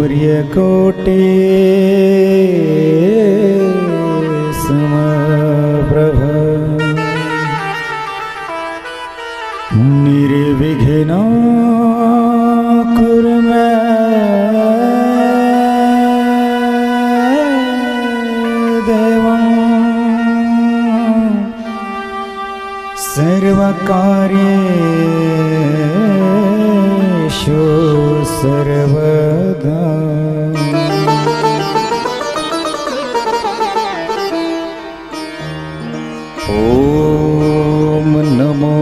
सूर्यकोटि समप्रभ निर्विघ्नं कुरु मे देवं सर्वकार्येषु सर्वदा। ओम नमो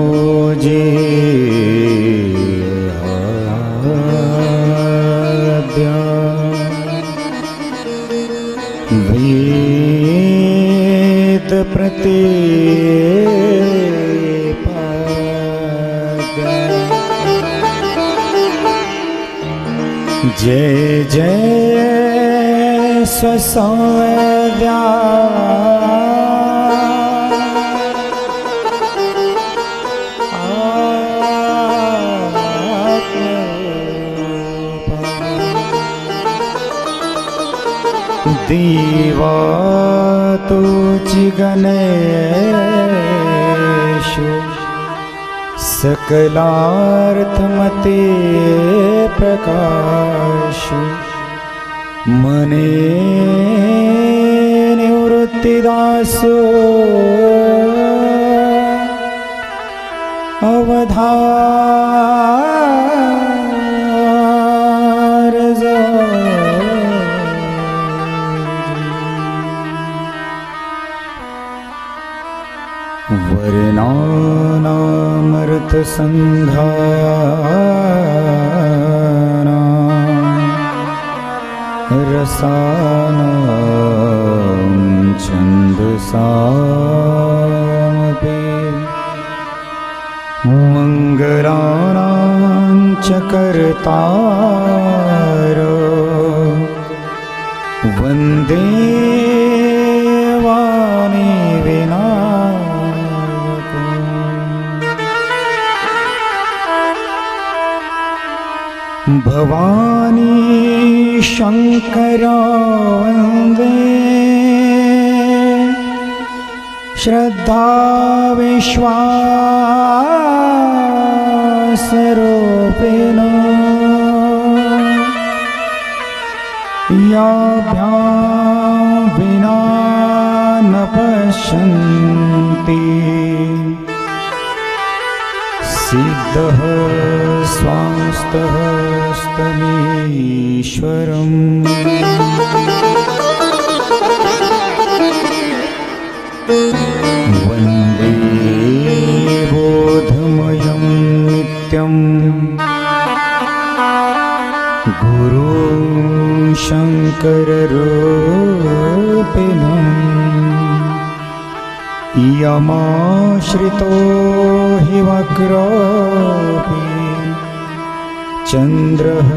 जीवाभ्यां वेद प्रतिपाद्य। जय जय स्वसंवेद्या दीवा तुझि गणेशु सकलार्थमते प्रकाशु मने निवृत्तिदासो अवधारज। वर्णानामृतसंघानां रसानां छन्दसामपि मङ्गलानां च कर्तारो वन्दे वाणी विना भवानी शंकर वंदे श्रद्धा विश्वासरूपिण याभ्यां विना न पश्यन्ति सिद्धः स्वांस्तः स्तमीश्वरम्। वन्दे बोधमयं नित्यं गुरुं शङ्कररूपिणम् यमाश्रितो हि वक्रोऽपि चन्द्रः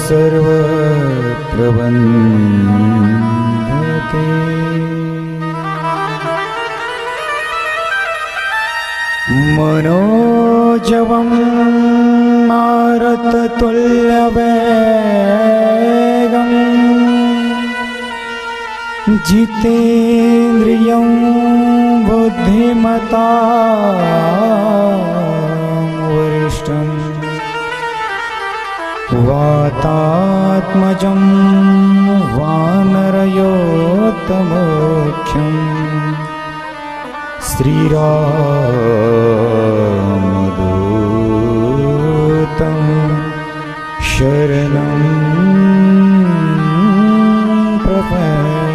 सर्वत्र वन्दते। मनोजवं मारुततुल्यवेगं जितेन्द्रियं बुद्धिमतां वरिष्ठं वातात्मजं वानरयोत्तमोख्यं श्रीरामदूतं शरणं प्रपद्ये।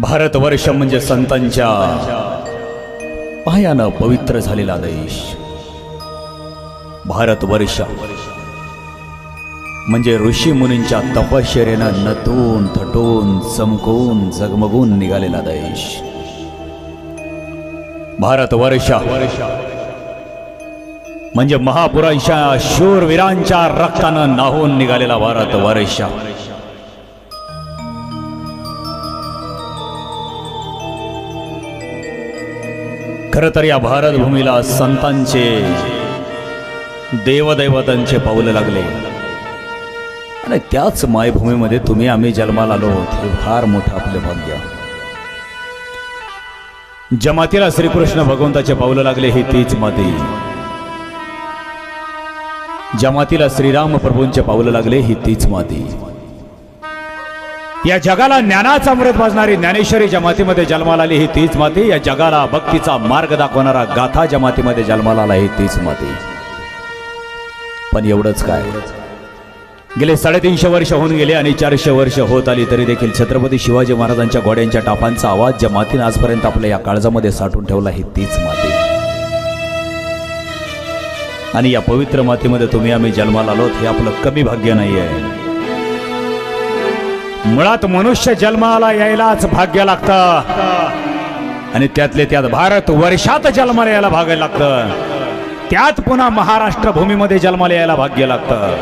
भारतवर्ष म्हणजे संतांच्या पायानं पवित्र झालेला देश. भारतवर्ष म्हणजे ऋषी मुनींच्या तपश्चर्येनं नटून थटून चमकून जगमगून निघालेला देश. भारतवर्ष म्हणजे महापुरांच्या शूरवीरांच्या रक्तानं नाहून निघालेला भारत वर्ष. खर तर या भारत भूमीला संतांचे देवदैवतांचे पाऊल लागले आणि त्याच मायभूमीमध्ये तुम्ही आम्ही जन्माला आलो आहोत. हे फार मोठं आपले भाग्य. जमातीला श्रीकृष्ण भगवंताचे पाऊल लागले ही तीच माती. जमातीला श्रीराम प्रभूंचे पाऊल लागले ही तीच माती. या जगाला ज्ञानाचा अमृत भाजणारी ज्ञानेश्वरी जमातीमध्ये जन्माला आली ही तीच माती. या जगाला भक्तीचा मार्ग दाखवणारा गाथा जमातीमध्ये जन्माला आला ही तीच माती. पण एवढंच काय, गेले 350 वर्ष होऊन गेले आणि 400 वर्ष होत आली तरी देखील छत्रपती शिवाजी महाराजांच्या घोड्यांच्या टापांचा आवाज ज्या मातीने आजपर्यंत आपल्या या काळजामध्ये साठवून ठेवला ही तीच माती. आणि या पवित्र मातीमध्ये तुम्ही आम्ही जन्माला आलोत हे आपलं कमी भाग्य नाही आहे. मुळात मनुष्य जन्माला यायलाच भाग्य लागतं आणि त्यातले त्यात भारत वर्षात जन्माला यायला भाग्य लागतं. त्यात पुन्हा महाराष्ट्र भूमीमध्ये जन्माला यायला भाग्य लागतं.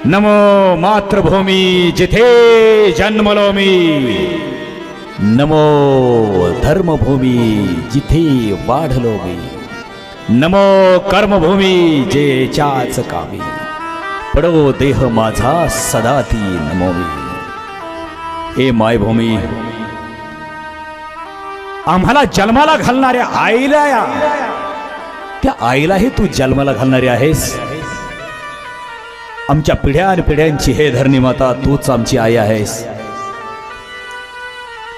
नमो मातृभूमी जिथे जन्मलो मी, नमो धर्मभूमी जिथे वाढलो मी, नमो कर्मभूमी जेच्याच कामी, पडो देह माझा सदा ती नमोमी. हे मायभूमी, आम्हाला जन्माला घालणाऱ्या आईला, त्या आईलाही तू जन्माला घालणारी आहेस. आमच्या पिढ्या आणि पिढ्यांची हे धरणी माता तूच आमची आई आहेस.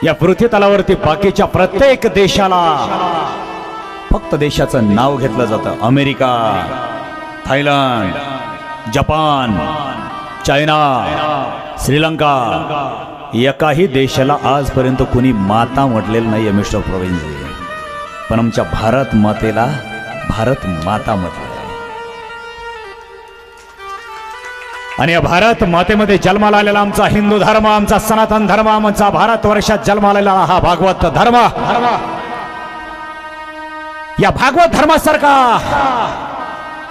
या पृथ्वी तलावरती बाकीच्या प्रत्येक देशाला फक्त देशाचं नाव घेतलं जातं. America, Thailand, Japan, China, Sri Lanka, एकाही देशाला आजपर्यंत कुणी माता म्हटलेलं नाही मिस्टर प्रवीणजी. पण आमच्या भारत मातेला भारत माता म्हटलं. आणि या भारत मातेमध्ये जन्माला आलेला आमचा हिंदू धर्म, आमचा सनातन धर्म, आमचा भारत वर्षात जन्माला आलेला हा भागवत धर्म, या भागवत धर्मासारखा,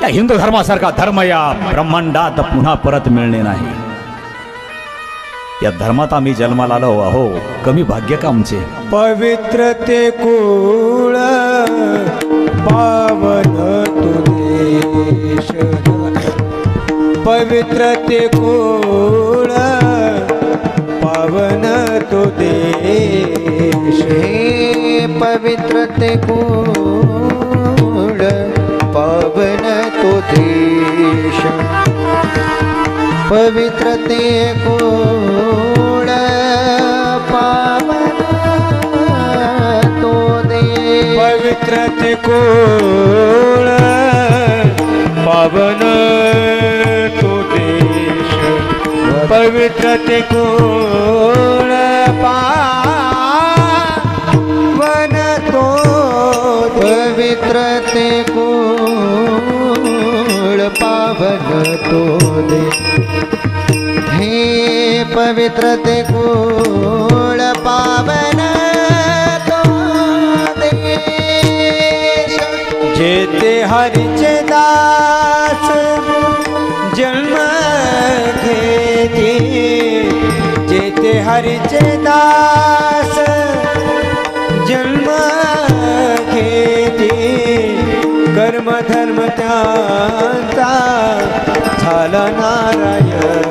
या हिंदू धर्मासारखा धर्म या ब्रह्मांडात पुन्हा परत मिळणे नाही. या धर्मात आम्ही जन्माला आलो आहो, कमी भाग्य का आमचे. पवित्र ते कुळ पावन तो देश, पवित्र ते कुळ पावन तो देश, पवित्र ते कुळ पावन तो देश, पवित्र ते कुळ पावन तो देश, पवित्र ते कुळ पावन तो देश, पवित्र ते कुळ पावन तो, पवित्र ते कुळ पावन तो देश, हे पवित्र ते कुळ पावन तो देश, जेते हरीचे दास जन्म घेती, जेते हरीचे दास जन्म घेती, कर्म धर्म त्यांचा झाला नारायण,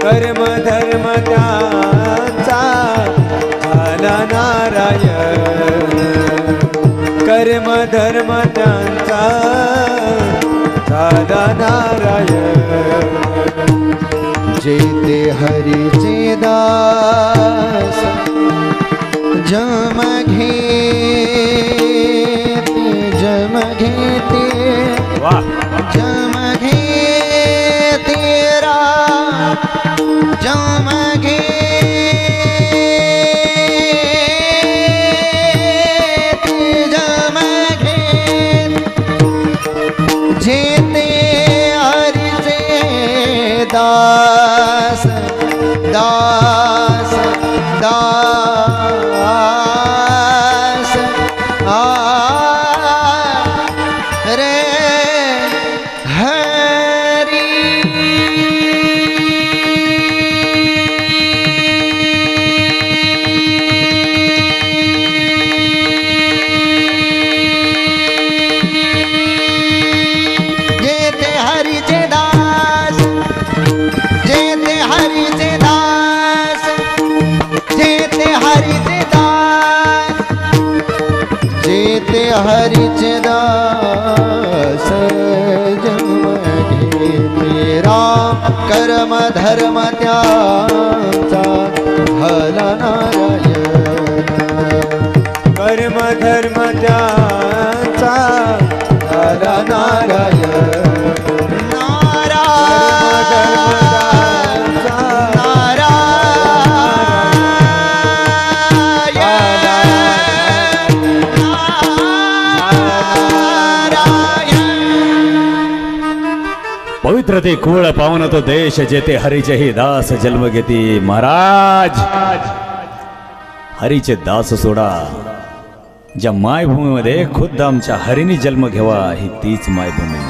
कर्म धर्म त्यांचा झाला नारायण, कर्म धर्म त्यांचा झाला नारायण. जेते हरीचे दास जम घेते, जम घेते, जम घेते रा, जम घेते, जम घेते, जेते हरीचे दास, दास, दास, ते हरीचे दास जन्म घेते राम कर्म धर्म त्यांचा झाला नारायण कर्म धर्म त्यांचा झाला नारायण पवित्र ते कुळ पावन तो देश जेते हरीचे ही दास जन्म घेती. महाराज हरीचे दास सोडा, ज्या मायभूमीमध्ये खुद्द आमच्या हरीने जन्म घ्यावा ही तीच मायभूमी.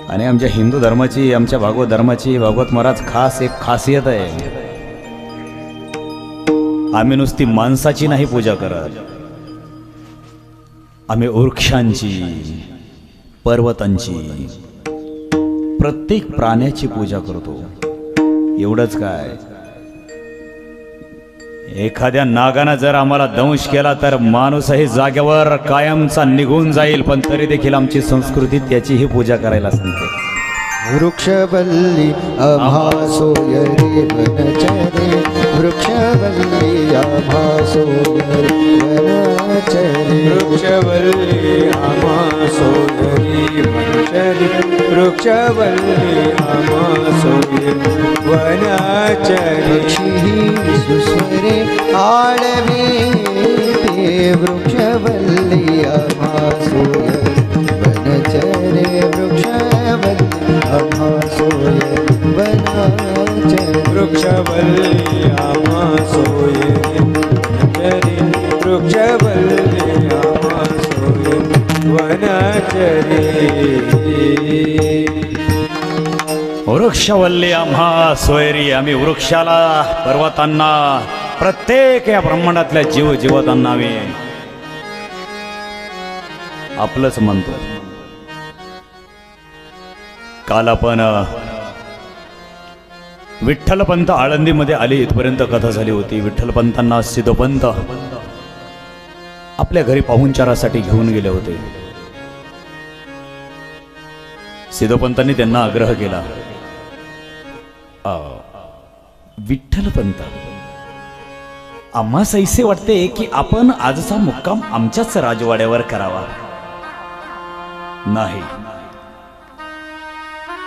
आणि आमच्या हिंदू धर्माची, आमच्या भागवत धर्माची, भागवत महाराज खास एक खासियत आहे. आम्ही नुसती माणसाची नाही पूजा करत, आम्ही वृक्षांची, पर्वतांची, प्रत्येक प्राण्याची पूजा करतो. एवढंच काय, एखाद्या नागानं जर आम्हाला दंश केला तर माणूसही जागेवर कायमचा निघून जाईल, पण तरी देखील आमची संस्कृती त्याचीही पूजा करायला सांगते. वृक्षवल्ली आभासोय रे वनचरे वृक्षवल्ली आभासोय वनचरे वृक्षवल्ली आमासोदरी वनचरी वृक्षवल्ली आमासोदरी वनचरी पक्षी सुस्वरे आळवे ते वृक्षवल्ली आभासोय वनचरे वृक्षवल्ली आभासोय वनचरे वृक्षवल्ली आमासोदरी वनचरी वृक्षवल्ली आमासोदरी वनचरी. वृक्षवल्ली आम्हा सोयरी, आम्ही वृक्षाला, पर्वतांना, प्रत्येक या ब्रह्मांडातल्या जीवजीवातांना आम्ही आपलंच म्हणतो. काल आपण विठ्ठलपंत आळंदीमध्ये आले, इथपर्यंत कथा झाली होती. विठ्ठलपंतांना सिद्धोपंत आपल्या घरी पाहुणचारासाठी घेऊन गेले होते. सिद्धोपंतांनी त्यांना आग्रह केला, विठ्ठलपंत, आम्हा सैसे वाटते की आपण आजचा मुक्काम आमच्याच राजवाड्यावर करावा. नाही,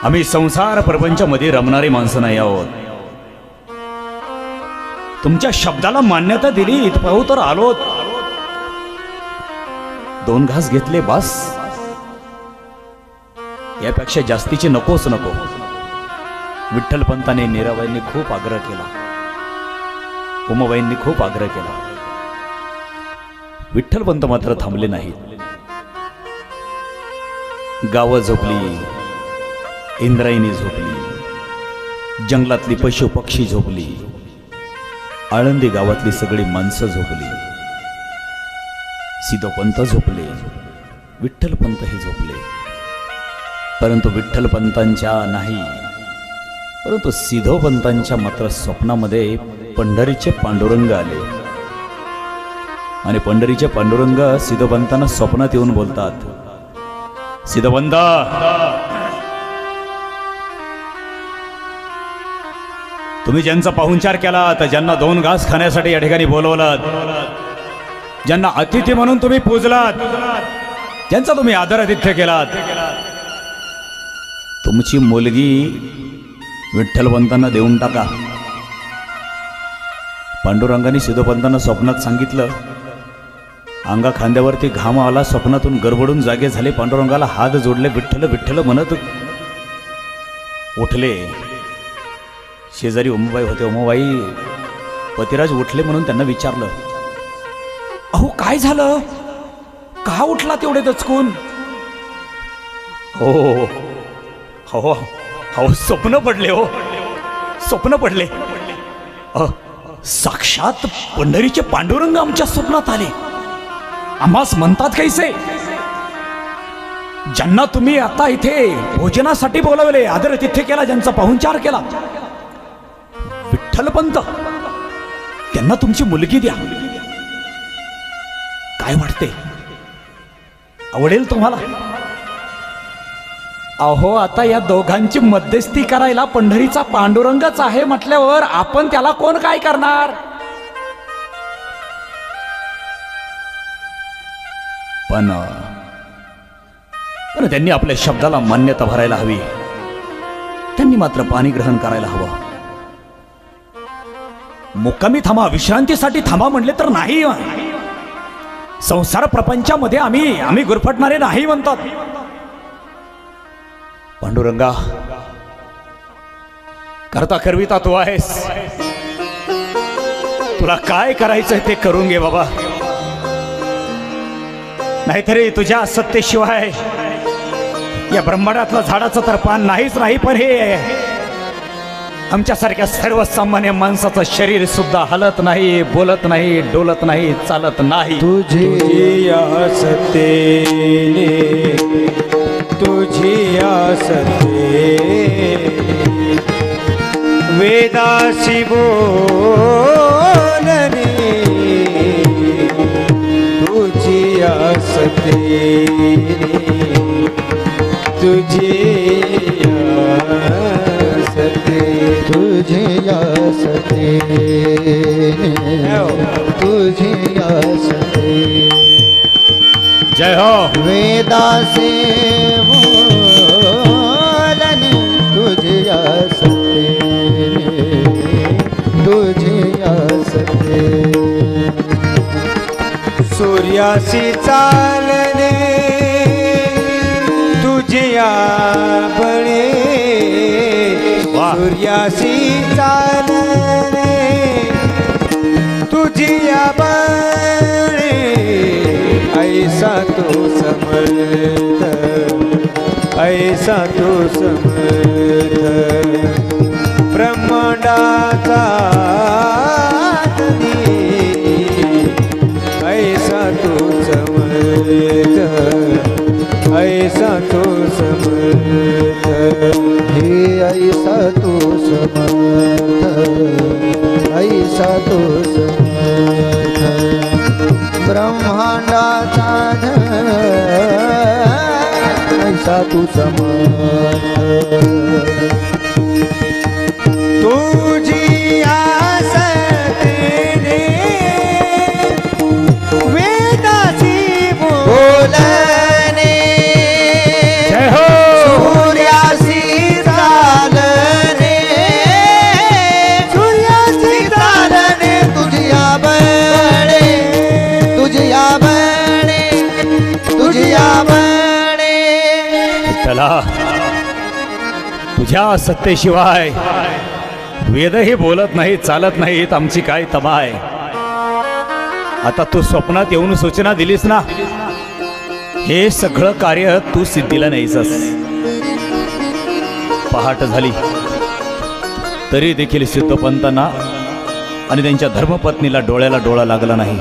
आम्ही संसार प्रपंचामध्ये रमणारी माणसं नाही आहोत. तुमच्या शब्दाला मान्यता दिली, इथपाहू तर आलो. 2 घास घेतले बस, यापेक्षा जास्तीची नकोच नको. विठ्ठलपंतांनी, नीराबाईंनी खूप आग्रह केला, उमाबाईंनी खूप आग्रह केला. विठ्ठलपंत मात्र थांबले नाहीत. गावं झोपली, इंद्रायणी झोपली, जंगलातली पशु पक्षी झोपली, आळंदी गावातली सगळी माणसं झोपली. सिद्धोपंत झोपले, विठ्ठलपंतही झोपले. परंतु विठ्ठलपंतांच्या नाही, परंतु सिद्धोपंतांच्या मात्र स्वप्नामध्ये पंढरीचे पांडुरंग आले. आणि पंढरीचे पांडुरंग सिद्धोपंतांना स्वप्नात येऊन बोलतात, सिद्धोपंत, तुम्ही ज्यांचा पाहुणचार केला, तर ज्यांना 2 घास खाण्यासाठी या ठिकाणी बोलवलात, ज्यांना अतिथी म्हणून तुम्ही पूजलात, ज्यांचा तुम्ही आदरातिथ्य केलात, तुमची मुलगी विठ्ठलपंतांना देऊन टाका. पांडुरंगाने सिद्धोपंतांना स्वप्नात सांगितलं. अंगा खांद्यावरती घाम आला, स्वप्नातून गडबडून जागे झाले. पांडुरंगाला हात जोडले, विठ्ठल विठ्ठल म्हणत उठले. शेजारी उमाबाई होते. उमाबाई, पतिराज उठले म्हणून त्यांना विचारलं, अहो काय झालं, का उठला तेवढे दचकून? हो हो हो, स्वप्न पडले, हो स्वप्न पडले. साक्षात पंढरीचे पांडुरंग आमच्या स्वप्नात आले. आम्हास म्हणतात कैसे, ज्यांना तुम्ही आता इथे भोजनासाठी बोलावले, आदरातिथ्य केला, ज्यांचा पाहुणचार केला, विठ्ठलपंत, त्यांना तुमची मुलगी द्या. काय वाटते? आवडेल तुम्हाला? अहो, आता या दोघांची मध्यस्थी करायला पंढरीचा पांडुरंगच आहे म्हटल्यावर आपण त्याला कोण काय करणार? पण त्यांनी आपल्या शब्दाला मान्यता भरायला हवी. त्यांनी मात्र पाणी ग्रहण करायला हवं. मुक्कामी थांबा, विश्रांतीसाठी थांबा म्हणले तर नाही. संसार प्रपंचामध्ये आम्ही गुरफटणारे नाही म्हणतात. पांडुरंगा, करता करविता तू आहेस. तुला काय करायचंय ते करून घे बाबा. नाहीतरी तुझ्या सत्तेशिवाय या ब्रह्मांडातलं झाडाचं तर पान नाहीच नाही. पण हे आमच्यासारख्या सर्वसामान्य माणसाचं शरीर सुद्धा हलत नाही, बोलत नाही, डोलत नाही, चालत नाही. तुझी आसतेने, तुझी आसते वेदासी बोलणे, तुझी आसतेने, तुझी आसते, तुझी आसते, तुझी आसते. जय हो. वेदासे बोलणे, तुझी आसते, तुझी आसते. सूर्यासी चालणे, तुझिया बळे, सूर्यासी चालणे, तुझिया बळे. ऐसा तू समर्थ, ऐसा तू समर्थ, ब्रह्मांडाचा धनी. ऐसा तू समर्थ, ऐसा तू समर्थ, हे ऐसा तू समर्थ, ऐसा तू समर्थ, ब्रह्मांडाचा धन, ऐसा तू समर्थ. तुझी आसतेने वेदासी बोलणे, जय हो. सूर्यासी चालणे, सूर्यासी चालणे, तुझिया बळे, तुझिया बळे, तुझिया बळे. चला, तुझ्या सत्तेशिवाय वेदही बोलत नाही, चालत नाहीत. आमची काय तमा आहे? आता तू स्वप्नात येऊन सूचना दिलीस ना, हे सगळं कार्य तू सिद्धीला नाहीसस. पहाट झाली तरी देखील सिद्धपंतांना आणि त्यांच्या धर्मपत्नीला डोळ्याला डोळा लागला नाही.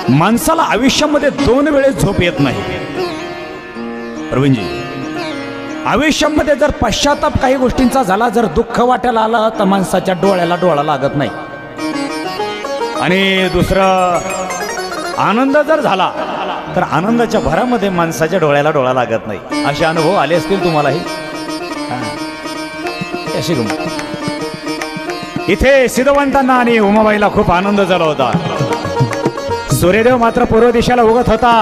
माणसाला आयुष्यामध्ये 2 वेळेस झोप येत नाही प्रवीणजी. आयुष्यामध्ये जर पश्चाताप काही गोष्टींचा झाला, जर दुःख वाटायला आलं, तर माणसाच्या डोळ्याला डोळा लागत नाही. आणि दुसरं, आनंद जर झाला तर आनंदाच्या भरामध्ये माणसाच्या डोळ्याला डोळा लागत नाही. असे अनुभव आले असतील तुम्हालाही. अशी गंमत. इथे सिद्धवंतांना आणि उमाबाईला खूप आनंद झाला होता. सूर्यदेव मात्र पूर्व दिशेला उगत होता,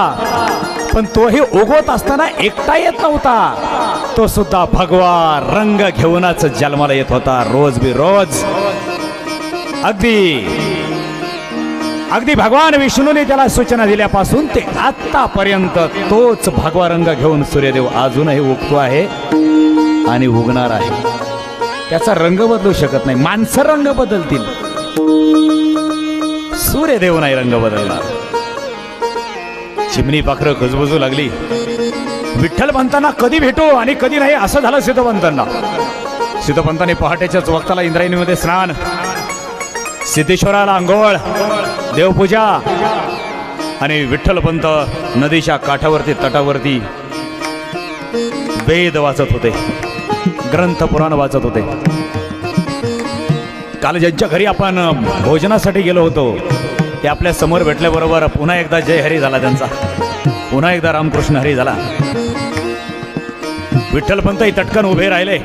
पण तोही उगवत असताना एकटा येत नव्हता. तो सुद्धा भगवा रंग घेऊनच जन्माला येत होता, रोज बी रोज. अगदी भगवान विष्णूने त्याला सूचना दिल्यापासून ते आतापर्यंत तोच भगवा रंग घेऊन सूर्यदेव अजूनही उगतो आहे आणि उगणार आहे. त्याचा रंग बदलू शकत नाही. माणसं रंग बदलतील, सूर्यदेव नाही रंग बदलणार. चिमणी पाखरं कुजबुजू लागली. विठ्ठल पंतांना कधी भेटू आणि कधी नाही असं झालं सिद्धपंतांना. सिद्धपंतांनी पहाटेच्याच वक्ताला इंद्रायणीमध्ये स्नान, सिद्धेश्वराला अंघोळ, देवपूजा आणि विठ्ठलपंत नदीच्या काठावरती तटावरती वेद वाचत होते, ग्रंथ पुराण वाचत होते. काल ज्यांच्या घरी आपण भोजनासाठी गेलो होतो ते आपल्या समोर भेटल्याबरोबर पुन्हा एकदा जय हरी झाला त्यांचा, पुन्हा एकदा रामकृष्ण हरी झाला. विठ्ठलपंतही तटकन उभे राहिले.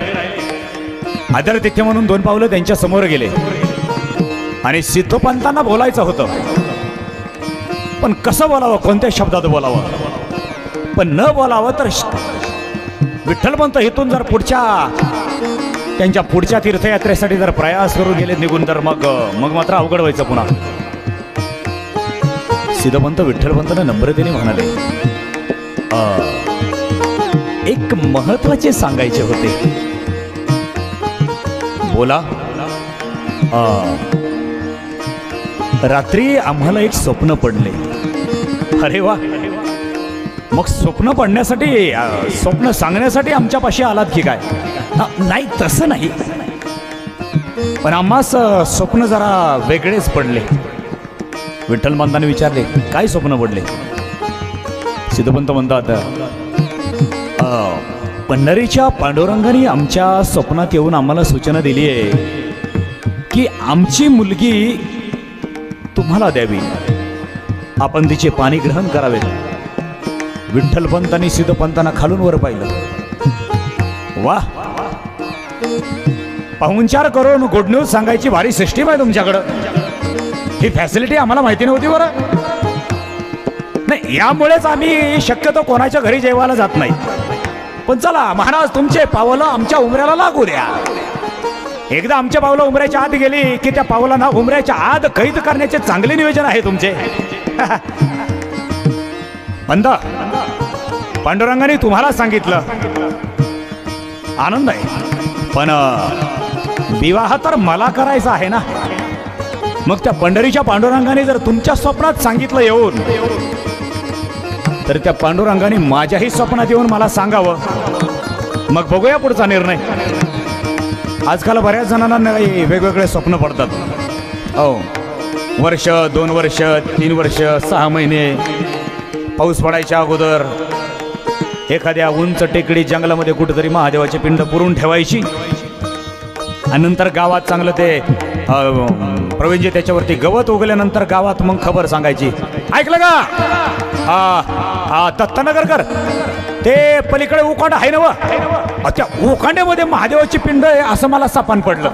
आदर तिथे म्हणून 2 पावलं त्यांच्या समोर गेले आणि सिद्धोपंतांना बोलायचं होतं, पण कसं बोलावं, कोणत्या शब्दात बोलावं. पण न बोलावं तर विठ्ठलपंत इथून जर त्यांच्या पुढच्या तीर्थयात्रेसाठी जर प्रयास करून गेले निघून, तर मग मात्र अवघड व्हायचं पुन्हा. सिद्धोपंत विठ्ठलपंतांना नम्रतेने म्हणाले, एक महत्वाचे सांगायचे होते. बोला. रात्री आम्हाला एक स्वप्न पडले. अरे वा, मग स्वप्न पडण्यासाठी, स्वप्न सांगण्यासाठी आमच्यापाशी आलात की काय? नाही, तसं नाही, पण आम्हास स्वप्न जरा वेगळेच पडले. विठ्ठलपंतांनी विचारले, काय स्वप्न पडले? सिद्धोपंत म्हणतात, पंढरीच्या पांडुरंगाने आमच्या स्वप्नात येऊन आम्हाला सूचना दिली आहे की आमची मुलगी तुम्हाला द्यावी, आपण तिचे पाणी ग्रहण करावे. विठ्ठलपंतांनी सिद्धोपंतांना खालून वर पाहिलं. वा, पाहुणचार करून गुड न्यूज सांगायची भारी सिस्टीम आहे तुमच्याकडं. ही फॅसिलिटी आम्हाला माहिती नव्हती बरं. नाही, यामुळेच आम्ही शक्यतो कोणाच्या घरी जेवायला जात नाही. पण चला महाराज, तुमचे पावलं आमच्या उमऱ्याला लागू द्या. एकदा आमच्या पावलं उमऱ्याच्या आत गेली की त्या पावलांना उमऱ्याच्या आत कैद करण्याचे चांगले नियोजन आहे तुमचे. पंत, पांडुरंगाने तुम्हाला सांगितलं, आनंद आहे, पण विवाह तर मला करायचा आहे ना. मग त्या पंढरीच्या पांडुरंगाने जर तुमच्या स्वप्नात सांगितलं येऊन, तर त्या पांडुरंगाने माझ्याही स्वप्नात येऊन मला सांगावं. मग बघूया पुढचा निर्णय. आजकाल बऱ्याच जणांना वेगवेगळे स्वप्न पडतात. हो, वर्ष, 2 वर्ष, 3 वर्ष, 6 महिने, पाऊस पडायच्या अगोदर एखाद्या उंच टेकडी जंगलामध्ये कुठेतरी महादेवाची पिंड पुरून ठेवायची आणि नंतर गावात चांगलं ते प्रवीणजी त्याच्यावरती गवत उगल्यानंतर गावात मग खबर सांगायची. ऐकलं का दत्तनगरकर, ते पलीकडे उकांड आहे ना व, त्या उकांड्यामध्ये महादेवाची पिंड आहे असं मला सापान पडलं.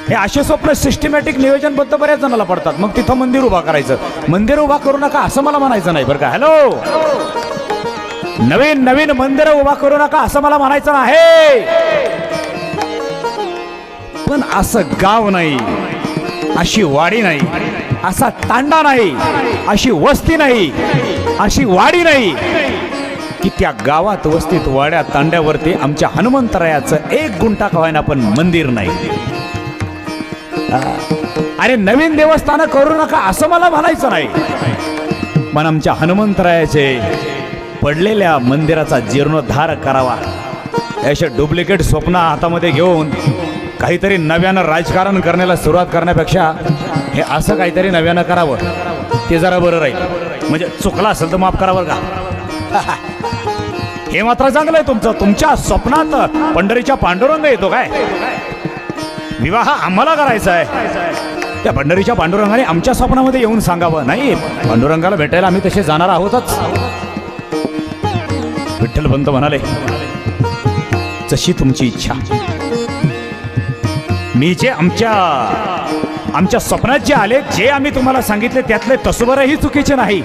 हे असे स्वप्न सिस्टमॅटिक नियोजनबद्ध बऱ्याच जणाला पडतात. मग तिथं मंदिर उभा करायचं. मंदिर उभा करू नका असं मला म्हणायचं नाही बरं का. हॅलो, नवीन नवीन मंदिर उभा करू नका असं मला म्हणायचं नाही. पण असं गाव नाही, अशी वाडी नाही, असा तांडा नाही, अशी वस्ती नाही, अशी वाडी नाही की त्या गावात, वस्तीत, वाड्या, तांड्यावरती आमच्या हनुमंतरायाचं 1 गुंठा का होईना पण मंदिर नाही. अरे, नवीन देवस्थान करू नका असं मला म्हणायचं नाही, पण आमच्या हनुमंतरायाचे पडलेल्या मंदिराचा जीर्णोद्धार करावा. अशा डुप्लिकेट स्वप्न हातामध्ये घेऊन काहीतरी नव्यानं राजकारण करण्याला सुरुवात करण्यापेक्षा हे असं काहीतरी नव्यानं करावं, ते जरा बरं राहील. म्हणजे चुकला असेल तर माफ करावं का. हे मात्र चांगलं आहे तुमचं. तुमच्या स्वप्नात पंढरीच्या पांडुरंग येतो काय? विवाह आम्हाला करायचा आहे, त्या पंढरीच्या पांडुरंगाने आमच्या स्वप्नामध्ये येऊन सांगावं. नाही, पांडुरंगाला भेटायला आम्ही तसे जाणार आहोतच. विठ्ठलपंत म्हणाले, जशी तुमची इच्छा. मी जे आमच्या स्वप्नात जे आले, जे आम्ही तुम्हाला सांगितले त्यातले तसबरही चुकीचे नाही.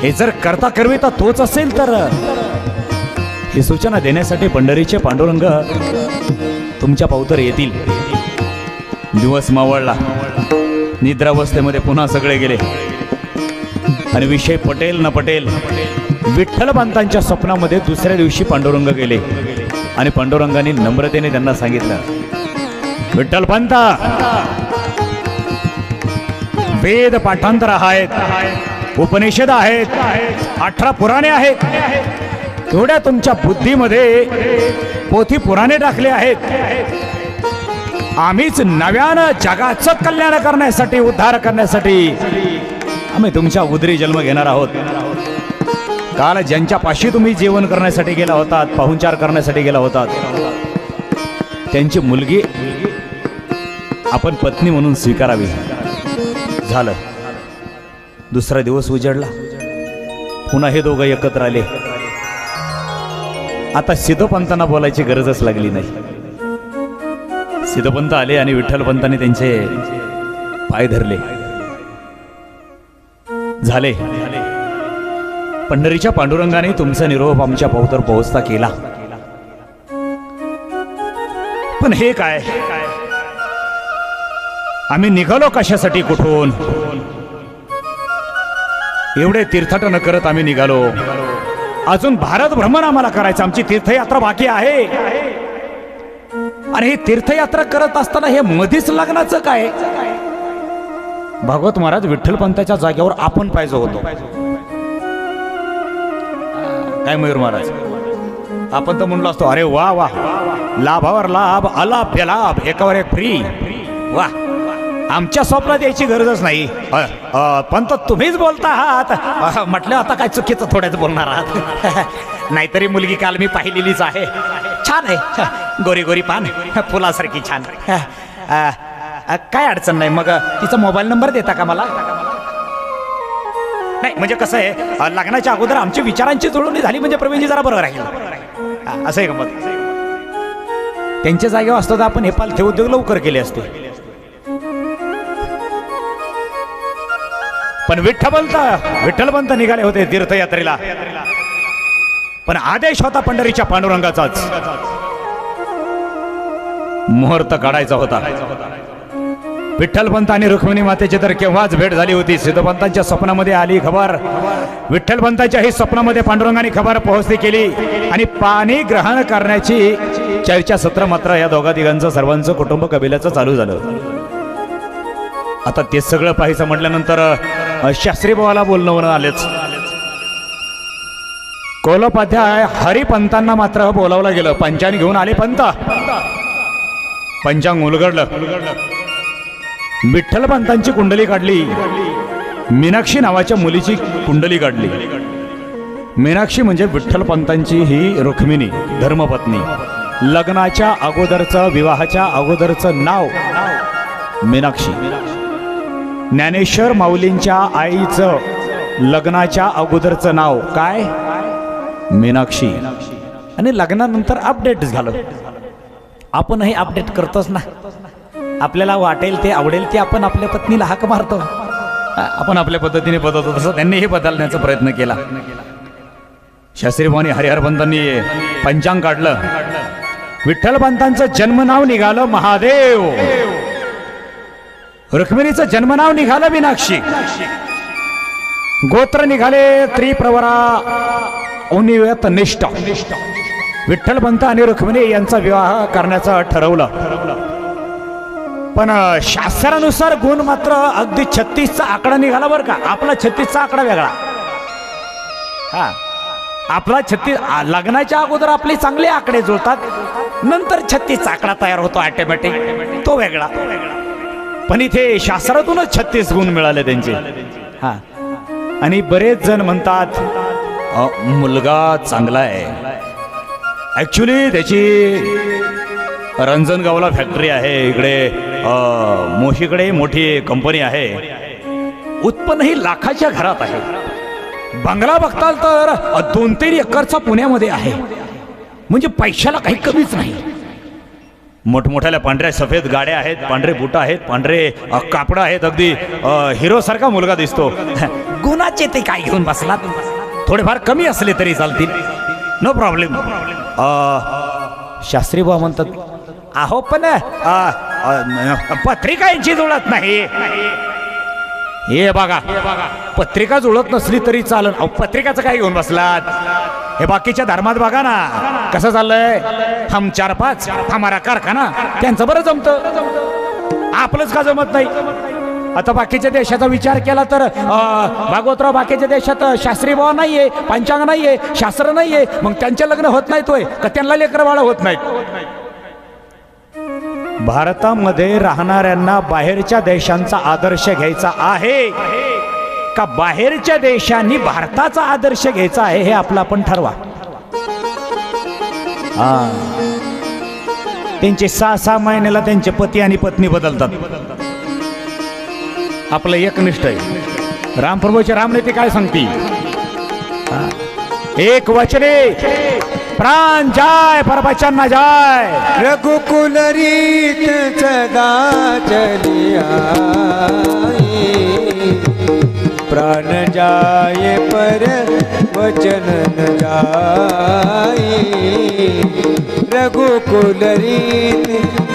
हे जर करता करविता तोच असेल तर ही सूचना देण्यासाठी पंढरीचे पांडुरंग तुमच्या पावतर येतील. दिवस मावळला, निद्रावस्थेमध्ये पुन्हा सगळे गेले आणि विषय पटेल न पटेल विठ्ठलपंतांच्या स्वप्नामध्ये दुसऱ्या दिवशी पांडुरंग गेले आणि पांडुरंगाने नम्रतेने त्यांना सांगितलं, विठ्ठलपंता, वेद पाठांतर आहेत, उपनिषद आहेत, 18 पुराणे आहेत, एवढ्या तुमच्या बुद्धीमध्ये पोथी पुराणे टाकले आहेत. आम्हीच नव्यानं जगाचं कल्याण करण्यासाठी, उद्धार करण्यासाठी आम्ही तुमच्या उदरी जन्म घेणार आहोत. काल ज्यांच्या पाशी तुम्ही जेवण करण्यासाठी गेला होतात, पाहुणचार करण्यासाठी गेला होतात, त्यांची मुलगी आपण पत्नी म्हणून स्वीकारावी. झालं. दुसरा दिवस उजडला. पुन्हा हे दोघं एकत्र आले. आता सिद्धपंतांना बोलायची गरजच लागली नाही. सिद्धपंत आले आणि विठ्ठलपंतांनी त्यांचे पाय धरले. झाले. पंढरीच्या पांडुरंगाने तुमचा निरोप आमच्या पावतर पोहोचता केला. पण हे काय, आम्ही निघालो कशासाठी, कुठून? एवढे तीर्थाटन करत आम्ही निघालो. अजून भारत भ्रमण आम्हाला करायचं. आमची तीर्थयात्रा बाकी आहे. आणि ही तीर्थयात्रा करत असताना हे मधीच लग्नाचं काय? भागवत महाराज विठ्ठलपंताच्या जागेवर आपण पाहिजे होतो. काय मयूर महाराज, आपण तर म्हणलो असतो अरे वा वा, लाभावर लाभ, अलाभ लाभ, एकावर एक फ्री. वा, आमच्या स्वप्नात यायची गरजच नाही. पंत तुम्हीच बोलता आहात म्हटलं. आता काय चुकीचं थोड्याच बोलणार आहात. नाहीतरी मुलगी काल मी पाहिलेलीच आहे. छान आहे, गोरी गोरी पान, फुलासारखी छान. काय अडचण नाही. मग तिचा मोबाईल नंबर देता का मला? नाही म्हणजे कसं आहे, लग्नाच्या अगोदर आमच्या विचारांची जुळवणी झाली म्हणजे प्रवीणजी जरा बरं राहील. असं आहे गमत. त्यांच्या जागेवर असतं तर आपण हे पालथे उद्योग लवकर केले असते. पण विठ्ठलपंत निघाले होते तीर्थयात्रेला. पण आदेश होता पंढरीच्या पांडुरंगाचाच. मुहूर्त काढायचा होता. विठ्ठलपंत आणि रुक्मिणी मातेची तर केव्हाच भेट झाली होती. सिद्धपंतांच्या स्वप्नामध्ये आली खबर. विठ्ठलपंताच्याही स्वप्नामध्ये पांडुरंगाने खबर पोहोचली केली. आणि पाणी ग्रहण करण्याची चर्चासत्र मात्र या दोघा तिघांचं सर्वांचं कुटुंब कबिलाचं चालू झालं. आता ते सगळं पाहायचं म्हटल्यानंतर शास्त्री भावाला बोलणं आलेच. कोलोपाध्याय हरिपंतांना मात्र बोलावलं गेलं. पंचांग घेऊन आले पंत. पंचांग उलगडलं. विठ्ठलपंतांची कुंडली काढली. मीनाक्षी नावाच्या मुलीची कुंडली काढली. मीनाक्षी म्हणजे विठ्ठलपंतांची ही रुक्मिणी धर्मपत्नी. लग्नाच्या अगोदरचं, विवाहाच्या अगोदरचं नाव मीनाक्षी. ज्ञानेश्वर माऊलींच्या आईचं लग्नाच्या अगोदरचं नाव काय? मीनाक्षी. आणि लग्नानंतर अपडेट झालं. आपणही अपडेट करतोच ना. आपल्याला वाटेल ते, आवडेल ते आपण आपल्या पत्नीला हाक मारतो. आपण आपल्या पद्धतीने बदलतो. तसं त्यांनीही बदलण्याचा प्रयत्न केला. शास्त्रीभावानी हरिहरपंतांनी पंचांग काढलं. विठ्ठलपंतांचं जन्मनाव निघालं महादेव. रुक्मिणीचं जन्मनाव निघालं मीनाक्षी. गोत्र निघाले त्रिप्रवरा उनियत निष्ठ. विठ्ठलपंत आणि रुक्मिणी यांचा विवाह करण्याचं ठरवलं. पण शास्त्रानुसार गुण मात्र अगदी 36चा आकडा निघाला बरं का. आपला 36चा आकडा वेगळा. हा, आपला 36. लग्नाच्या अगोदर आपले चांगले आकडे जुळतात, नंतर 36चा आकडा तयार होतो ऑटोमॅटिक, तो वेगळा. पण इथे शास्त्रातूनच 36 गुण मिळाले त्यांचे. हा, आणि बरेच जण म्हणतात मुलगा चांगला आहे. ऍक्च्युली त्याची रंजनगावला फॅक्टरी आहे, इकडे मोशीकडे मोठी कंपनी आहे. उत्पन्नही लाखाच्या घरात आहे. बंगला बघताल तर 2-3 एकरचा पुण्यामध्ये आहे. म्हणजे पैशाला काही कमीच नाही. मोठमोठ्याल्या पांढऱ्या सफेद गाड्या आहेत, पांढरे बुट आहेत, पांढरे कापड आहेत. अगदी हिरो सारखा मुलगा दिसतो. गुणाचे ते काय घेऊन बसलात? थोडेफार कमी असले तरी चालतील, नो प्रॉब्लेम. शास्त्री भाऊ म्हणतात अहो पण पत्रिका यांची जुळत नाही. हे बघा, पत्रिका जुळत नसली तरी चालन. अहो पत्रिकाचं काय घेऊन बसलात? हे बाकीच्या धर्मात बघा ना कसं चाललंय. हम 4-5 हमारा कारखाना. त्यांचं बरं जमतं, आपलंच का जमत नाही. आता बाकीच्या देशाचा विचार केला तर भागवतराव बाकीच्या देशात शास्त्री भाव नाहीये, पंचांग नाहीये, शास्त्र नाहीये. मग त्यांचे लग्न होत नाहीत होय का? त्यांना लेकर बाळ होत नाहीत? भारतामध्ये राहणाऱ्यांना बाहेरच्या देशांचा आदर्श घ्यायचा आहे का बाहेरच्या देशांनी भारताचा आदर्श घ्यायचा आहे? हे आपलं आपण ठरवा. त्यांचे 6-6 महिन्याला त्यांचे पती आणि पत्नी बदलतात. आपलं एकनिष्ठ आहे. रामप्रभूचे रामनीती काय सांगती? एक वचने प्राण जाय परवचन न जाय. रघुकुल रीत सदा चली आई, प्राण जाए पर वचन न जाई. रघुकुल रीत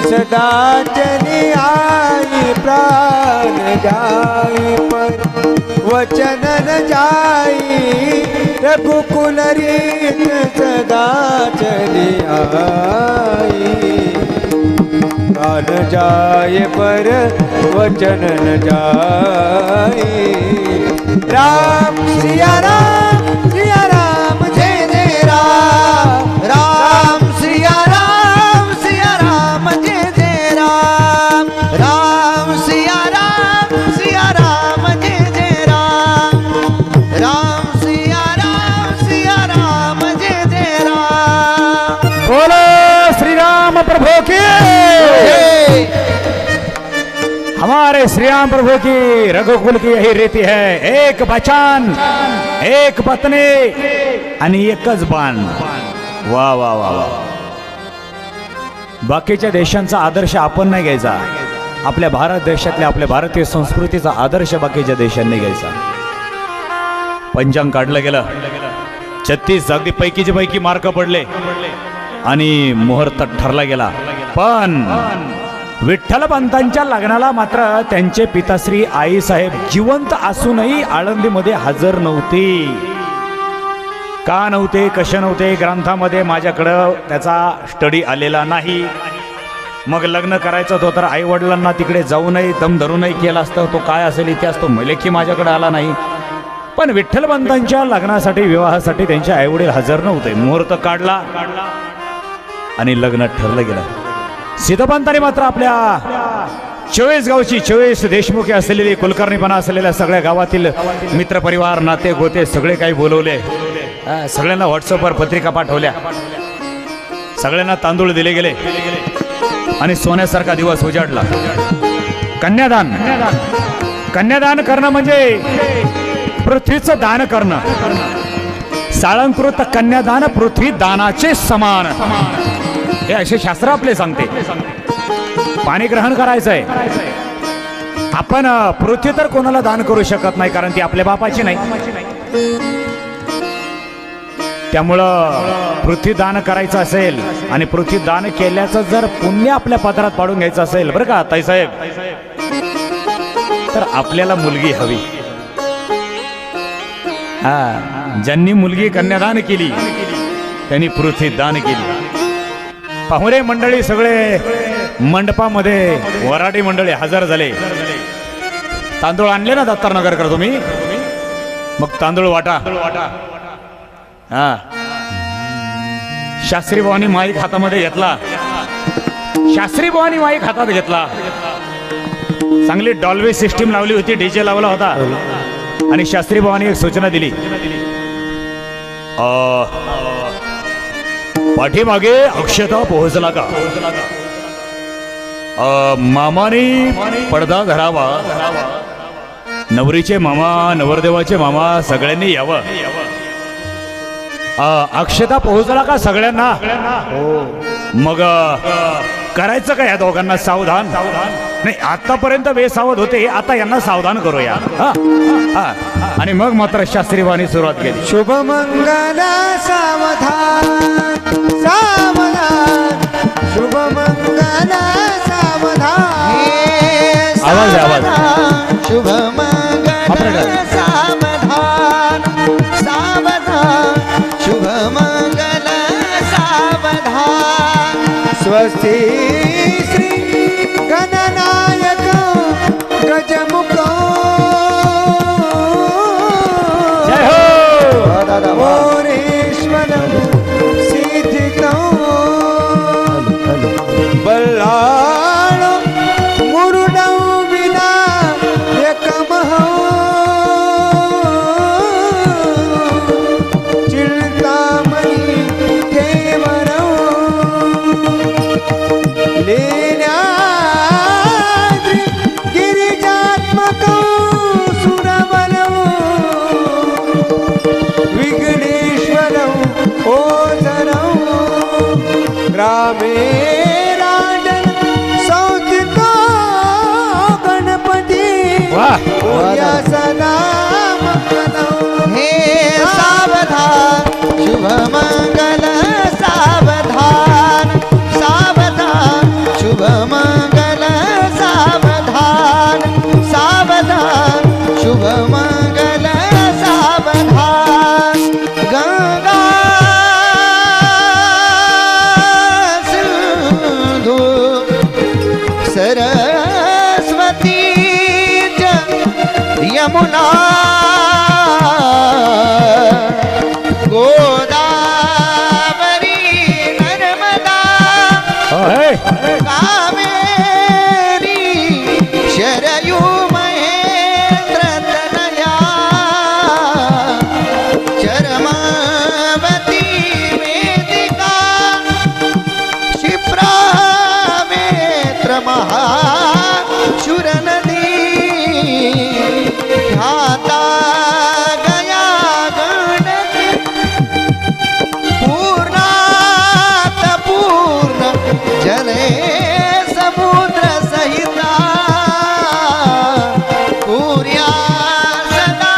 सदा चली आई, प्राण जाए पर वचन न जाई. रघुकुल रीत सदा चली आई, प्राण जाए पर वचन न जाई. राम सिया राम जय जय राम. राम सिया राम जय जय राम. राम सिया राम जय जय राम. राम सिया राम जय जय राम. बोलो श्री राम प्रभु की. हमारे श्री राम प्रभु की रघुकुल की यही रीति है. एक बचन, एक पत्नी आणि एकच बाण. वा वा वा वा. बाकीच्या देशांचा आदर्श आपण नाही घ्यायचा. आपल्या भारत देशातल्या आपल्या भारतीय संस्कृतीचा आदर्श बाकीच्या देशांनी घ्यायचा. पंचांग काढलं गेलं, 36 अगदी पैकीचे पैकी मार्क पडले आणि मुहूर्त ठरला गेला. पण विठ्ठलपंतांच्या लग्नाला मात्र त्यांचे पिताश्री आईसाहेब जिवंत असूनही आळंदीमध्ये हजर नव्हती. का नव्हते, कसे नव्हते, ग्रंथामध्ये माझ्याकडं त्याचा स्टडी आलेला नाही. मग लग्न करायचं होतं तर आई वडिलांना तिकडे जाऊनही दम धरूनही केला असतं. तो काय असेल इतिहास तो मलेखी माझ्याकडे आला नाही. पण विठ्ठलपंतांच्या लग्नासाठी, विवाहासाठी त्यांचे आईवडील हजर नव्हते. मुहूर्त काढला आणि लग्न ठरलं गेलं. सिद्धपंतांनी मात्र आपल्या 24 गावची 24 देशमुखे असलेली, कुलकर्णीपणा असलेल्या सगळ्या गावातील मित्रपरिवार, नाते गोते सगळे काही बोलवले. सगळ्यांना व्हॉट्सअपवर पत्रिका पाठवल्या. सगळ्यांना तांदूळ दिले गेले आणि सोन्यासारखा दिवस उजाडला. कन्यादान. कन्यादान करणं म्हणजे पृथ्वीचं दान करणं. साळंकृत कन्यादान पृथ्वी दानाचे समान, हे असे शास्त्र आपले सांगते. पाणी ग्रहण करायचंय. आपण पृथ्वी तर कोणाला दान करू शकत नाही, कारण ती आपल्या बापाची नाही. त्यामुळं पृथ्वी दान करायचं असेल आणि पृथ्वी दान केल्याचं जर पुण्य आपल्या पदरात पाडून घ्यायचं असेल बरं का ताईसाहेब, तर आपल्याला मुलगी हवी. ज्यांनी मुलगी कन्यादान केली त्यांनी पृथ्वी दान केली. पाहुणे मंडळी सगळे मंडपामध्ये, वराडी मंडळी हजर झाले. तांदूळ आणले ना दत्तारनगरकर तुम्ही, मग तांदूळ वाटा. शास्त्री भावानी माईक हातामध्ये घेतला. शास्त्री भावानी माईक हातात घेतला. चांगली डॉल्बी सिस्टीम लावली होती, डीजे लावला होता. आणि शास्त्री भावानी एक सूचना दिली. पाठीमागे अक्षता पोहोचला का, मामाने पडदा धरावा. नवरीचे मामा, नवरदेवाचे मामा सगळ्यांनी यावं. अक्षता पोहोचला का सगळ्यांना? मग करायचं का या दोघांना सावधान? नाही, आतापर्यंत बेसावध होते, आता यांना सावधान करूया. आणि मग मात्र शास्त्रीवाणी सुरुवात केली. शुभ मंगल सावधान सावधान, शुभ मंगल सावधान. आवाज आवाज. शुभ मंगल सावधान सावधान, शुभ मंगल सावधान. स्वस्ति श्री गणनायक गजमुख जय हो. मोरेश्वर सिद्धित बल्लाळ मुरुडौ विना एकमह चिंतामणी देवरौ सरस्वती च यमुना गोदावरी नर्मदा कावेरी शरयू महेंद्र तनया चरमावती वेदिका क्षिप्रा मेत्र महाशूर नदी ध्याता गया गणति पूर्णात पूर्ण जले समुद्र सहिता पूर्या सदा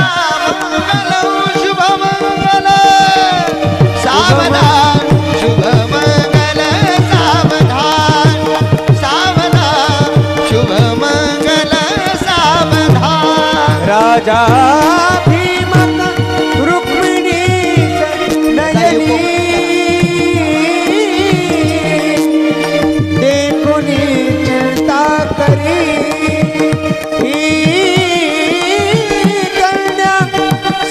मंगलौ शुभ मंगल सावधान शुभ मंगल सावधान सावधान शुभ मंगल सावधान राजा भीमक रुक्मिणी नयनी देखुनी चिंता करी ही कन्या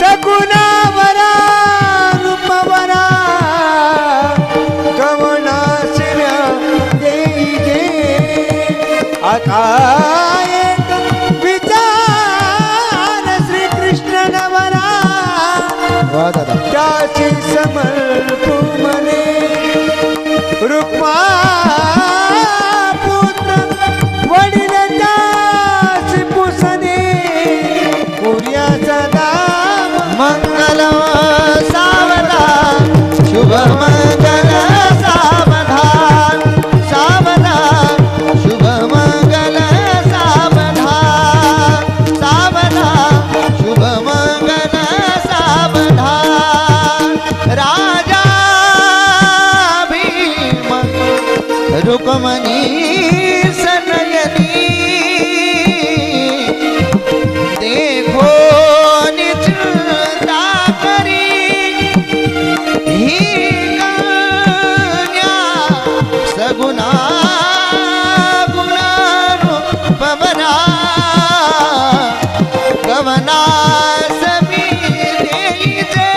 सगुना वरा रूपवरा गवनाश्र्य देईजे आता एक विचार श्री कृष्ण नवरा वा दादा त्याची समर्पू मने रुक्मा पुत्र वडील त्याची पुसणे पुर्याचा दाम मंगल सावधान शुभ मंगल सावधान सावधान शुभ मंगल सावधान सावधान शुभ मंगल सावधान राजा भीम रुक्मणी सनयनी देखो निचता करी ही कन्या सगुना गुणारूपवरा गवना सभी देईजे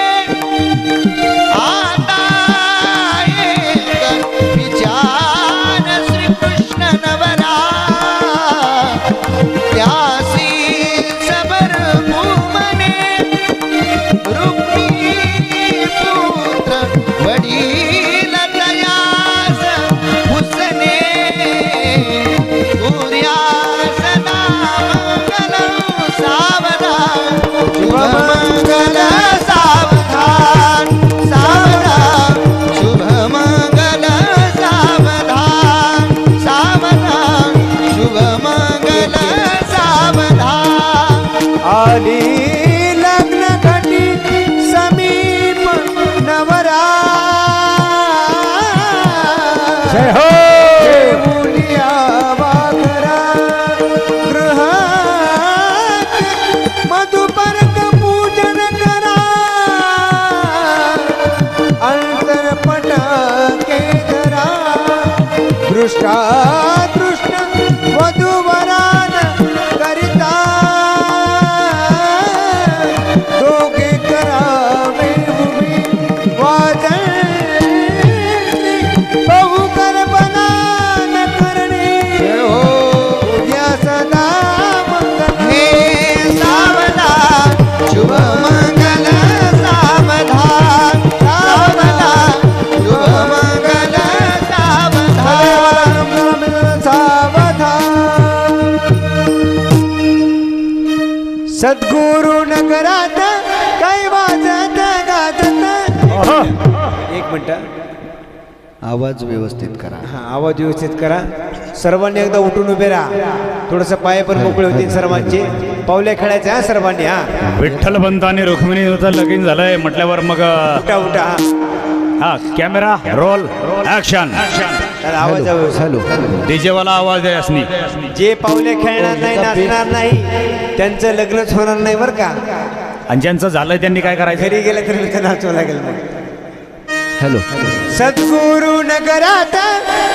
आता एक विचार श्री कृष्ण नवरा त्यासी सबर भूमने रुक्मी पुत्र वडील तयास हुसने सूर्या सदा मंगल सावधान शुभ मंगल सावधान सावधान शुभ मंगल सावधान सावधान शुभ मंगल सावधान आली लग्न घटी समीप नवरा जय हो मुलिया वाघरा गृहात मधुपर्क पूजन करा अंतरपट केदरा दृष्टा दृष्ट वधूवरान करिता दोघे करावे उभी वादळ बहु करपना न करणे उद्या सदा मंगल हे सावधान शुभ मंगल सावधान सावधान शुभ मंगल सावधान सावधान सद्गुरु नगरात काय वाजत गाजत एक मिनिट आवाज व्यवस्थित करा हा आवाज व्यवस्थित करा सर्वांनी एकदा उठून उभे राहा थोडस पाय पण मोकळे होतील सर्वांचे पावले खेळायचे हा सर्वांनी हा विठ्ठल पंत आणि रुक्मिणीचं लगीन झालंय म्हटल्यावर मग उठा उठा हा कॅमेरा रोल ऍक्शन तर आवाज हॅलो डीजे वाला आवाज आहे असनी जे पावले खेळणार नाही नाचणार नाही त्यांचं लग्नच होणार नाही बरं का आणि ज्यांचं झालंय त्यांनी काय करायचं घरी गेलं तरी इथं नाचवं लागेल मग हॅलो सद्गुरु नगरात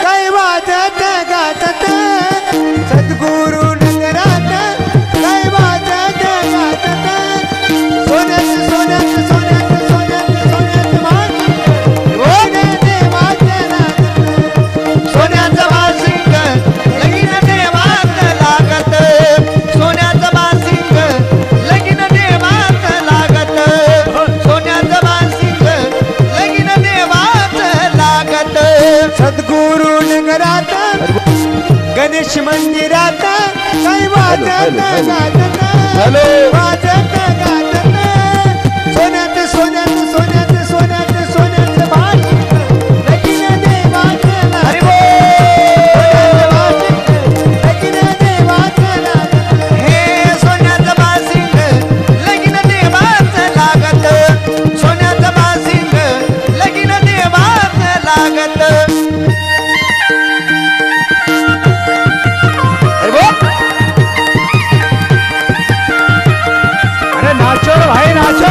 काय वाजत गाजत सद्गुरु नगरात गणेश मंदिरात काही वाजत गाजत हॅलो. वाजत गाजत सोन्यात सोन्यात सोन्यात सोन्यात सोन्यात भाषिक लगीन देवाचं लगीन देवाचं हे सोन्याचं बासिंग लगीन देवाचं लागत सोन्याचं बासिंग लगीन देवाचं लागत अरे नाचो रे भाई नाचो.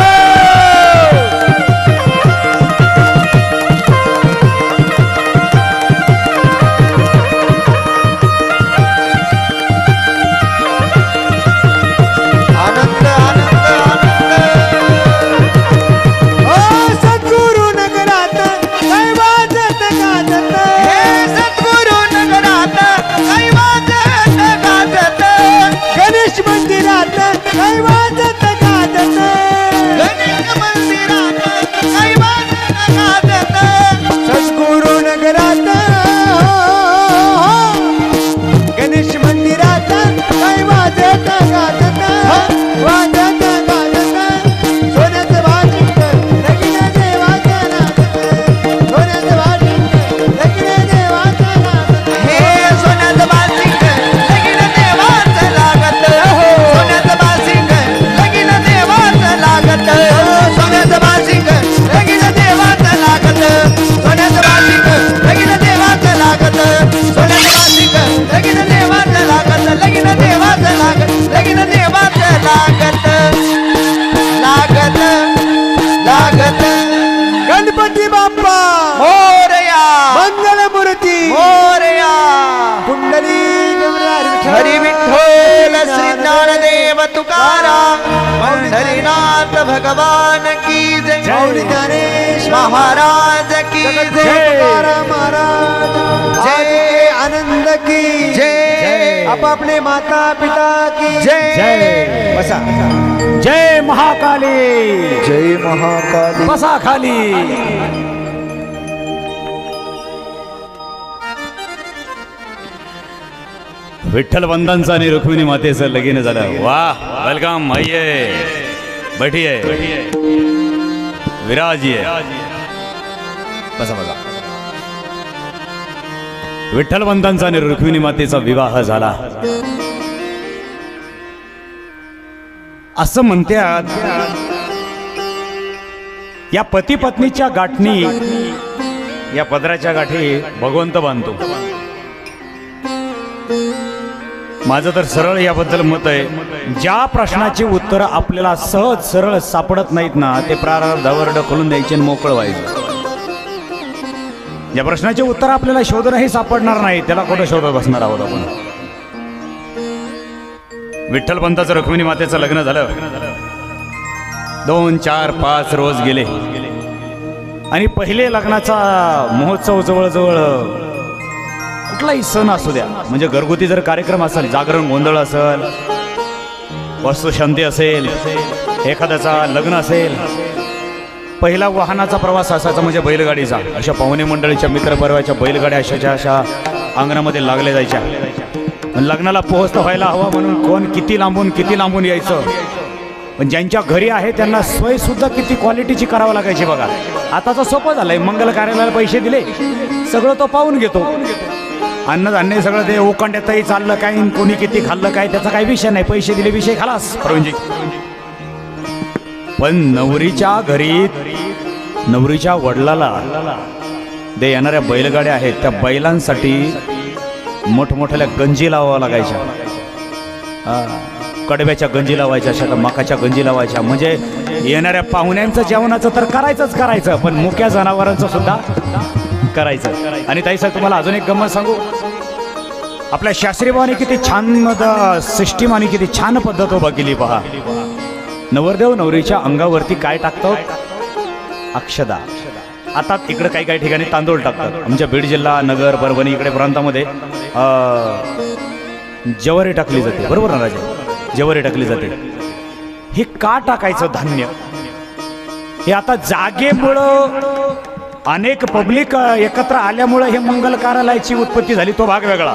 आनंद आनंद आनंद ओ सद्गुरु नगरात काही वाजत गाजत हे सद्गुरु नगरात काही वाजत गाजत गणेश मंदिरात काही वाजत गाजत गणेश मंदिरात काही वाजत गाजत सद्गुरु नगरात गणेश मंदिरात काही वाजत गाजत वाजत गाजत सोन्याचं भाषिक लगीन देवाचं नाचत सोन्याचं भाषिक लगीन देवाचं नाचत हे सोन्याचं बासिंग लगीन देवाचं लागत सोन्याचं बासिंग लगीन देवाचं लागत सोन्याचं बासिंग लगीन देवाचं लागत सोन्याचं बासिंग लगीन देवाचं लागत सोन्याचं बासिंग लगीन देवाचं लागत लगीन देवाचं लागत लगीन देवाचं लागत लागत लागत गणपती बाप्पा मोरया मंगलमूर्ती मोरया कुंडली हरी विठ्ठल श्री ज्ञानदेव तुकाराम हरिनाथ भगवान की जय माऊली ज्ञानेश महाराज की जय महाराज जय आनंद की जय आपापले माता पिता की जय. बसा जय महाकाली. जय महाकाली बसा खाली. विठ्ठल वंदांचं आणि रुक्मिणी मातेचं लगीन झालं. वाह वेलकम आइए बैठिए विराजिए बसा बसा. विठ्ठल वंदांचा आणि रुक्मिणी मातेचा विवाह झाला असं म्हणतात. या पती पत्नीच्या गाठणी या पदराच्या गाठी भगवंत बांधतो. माझं तर सरळ याबद्दल मत आहे, ज्या प्रश्नाची उत्तर आपल्याला सहज सरळ सापडत नाहीत ना ते प्रारब्धावर ढकलून द्यायचे आणि मोकळं व्हायचं. ज्या प्रश्नाचे उत्तर आपल्याला शोधणंही सापडणार नाही त्याला कुठं शोधत बसणार आहोत आपण. विठ्ठलपंताचं रुक्मिणी मातेचं लग्न झालं. 2, 4, 5 रोज गेले आणि पहिले लग्नाचा महोत्सव जवळजवळ कुठलाही सण असू द्या, म्हणजे घरगुती जर कार्यक्रम असेल, जागरण गोंधळ असेल, वस्तुशांती असेल, एखाद्याचा लग्न असेल, पहिला वाहनाचा प्रवास असायचा म्हणजे बैलगाडीचा. अशा पाहुणे मंडळीच्या मित्रपरिवाराच्या बैलगाड्या अशा अंगणामध्ये लागल्या जायच्या. लग्नाला पोहोचता व्हायला हवा म्हणून कोण किती लांबून यायचं. पण ज्यांच्या घरी आहे त्यांना सोय सुद्धा किती क्वालिटीची करावं लागायची बघा. आताचं सोपं झालंय, मंगल कार्यालयाला पैसे दिले सगळं तो पाहून घेतो. अन्नधान्य सगळं ते उकांड्यातही चाललं काय, कोणी किती खाल्लं काय त्याचा काही विषय नाही, पैसे दिले विषय खालास प्रवीणजी. पण नवरीच्या घरी नवरीच्या वडिलाला ते येणाऱ्या बैलगाड्या आहेत त्या बैलांसाठी मोठमोठ्याल्या गंजी लावाव्या लागायच्या. कडव्याच्या गंजी लावायच्या, अशा मकाच्या गंजी लावायच्या. म्हणजे येणाऱ्या पाहुण्यांचं जेवणाचं तर करायचं, पण मुक्या जनावरांचं सुद्धा करायचं. आणि ताईसाहेब तुम्हाला अजून एक गंमत सांगू, आपल्या शास्त्रीभावाने किती छान सिस्टीम आणि किती छान पद्धत उभा केली पहा. नवरदेव नवरीच्या अंगावरती काय टाकतो? अक्षदा. आता इकडे काही ठिकाणी तांदूळ टाकतात. आमच्या बीड जिल्हा, नगर, परभणी इकडे प्रांतामध्ये ज्वारी टाकली जाते, बरोबर ना राजा? ज्वारी टाकली जाते. हे का टाकायचं धान्य? हे आता जागेमुळं अनेक पब्लिक एकत्र आल्यामुळे हे मंगल कार्यालयाची उत्पत्ती झाली, तो भाग वेगळा.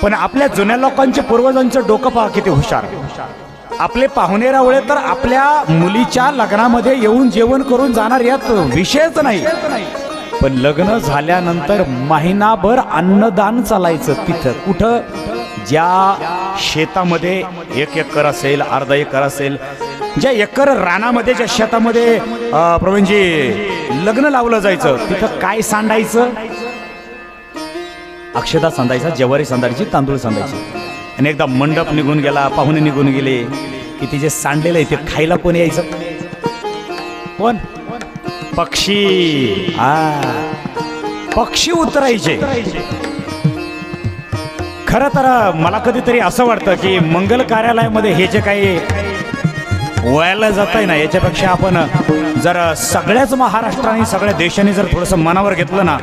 पण आपल्या जुन्या लोकांचे पूर्वजांचं डोकं पहा किती हुशार. आपले पाहुणेरावळे तर आपल्या मुलीच्या लग्नामध्ये येऊन जेवण करून जाणार यात विषयच नाही. पण लग्न झाल्यानंतर महिनाभर अन्नदान चालायचं तिथं. कुठं? ज्या शेतामध्ये 1 एकर असेल, अर्धा एकर असेल, ज्या एकर रानामध्ये, ज्या शेतामध्ये प्रवीणजी लग्न लावलं जायचं, तिथं काय सांडायचं? अक्षता सांडायचा, ज्वारी सांडायची, तांदूळ सांडायचे. आणि एकदा मंडप निघून गेला, पाहुणे निघून गेले की ते जे सांडलेलं आहे ते खायला कोण यायचं? कोण? पक्षी. पक्षी उतरायचे. खरं तर मला कधीतरी असं वाटतं की मंगल कार्यालयामध्ये हे जे काही व्हायला जात आहे ना, याच्यापेक्षा आपण जर सगळ्याच महाराष्ट्राने, सगळ्या देशाने जर थोडंसं मनावर घेतलं ना,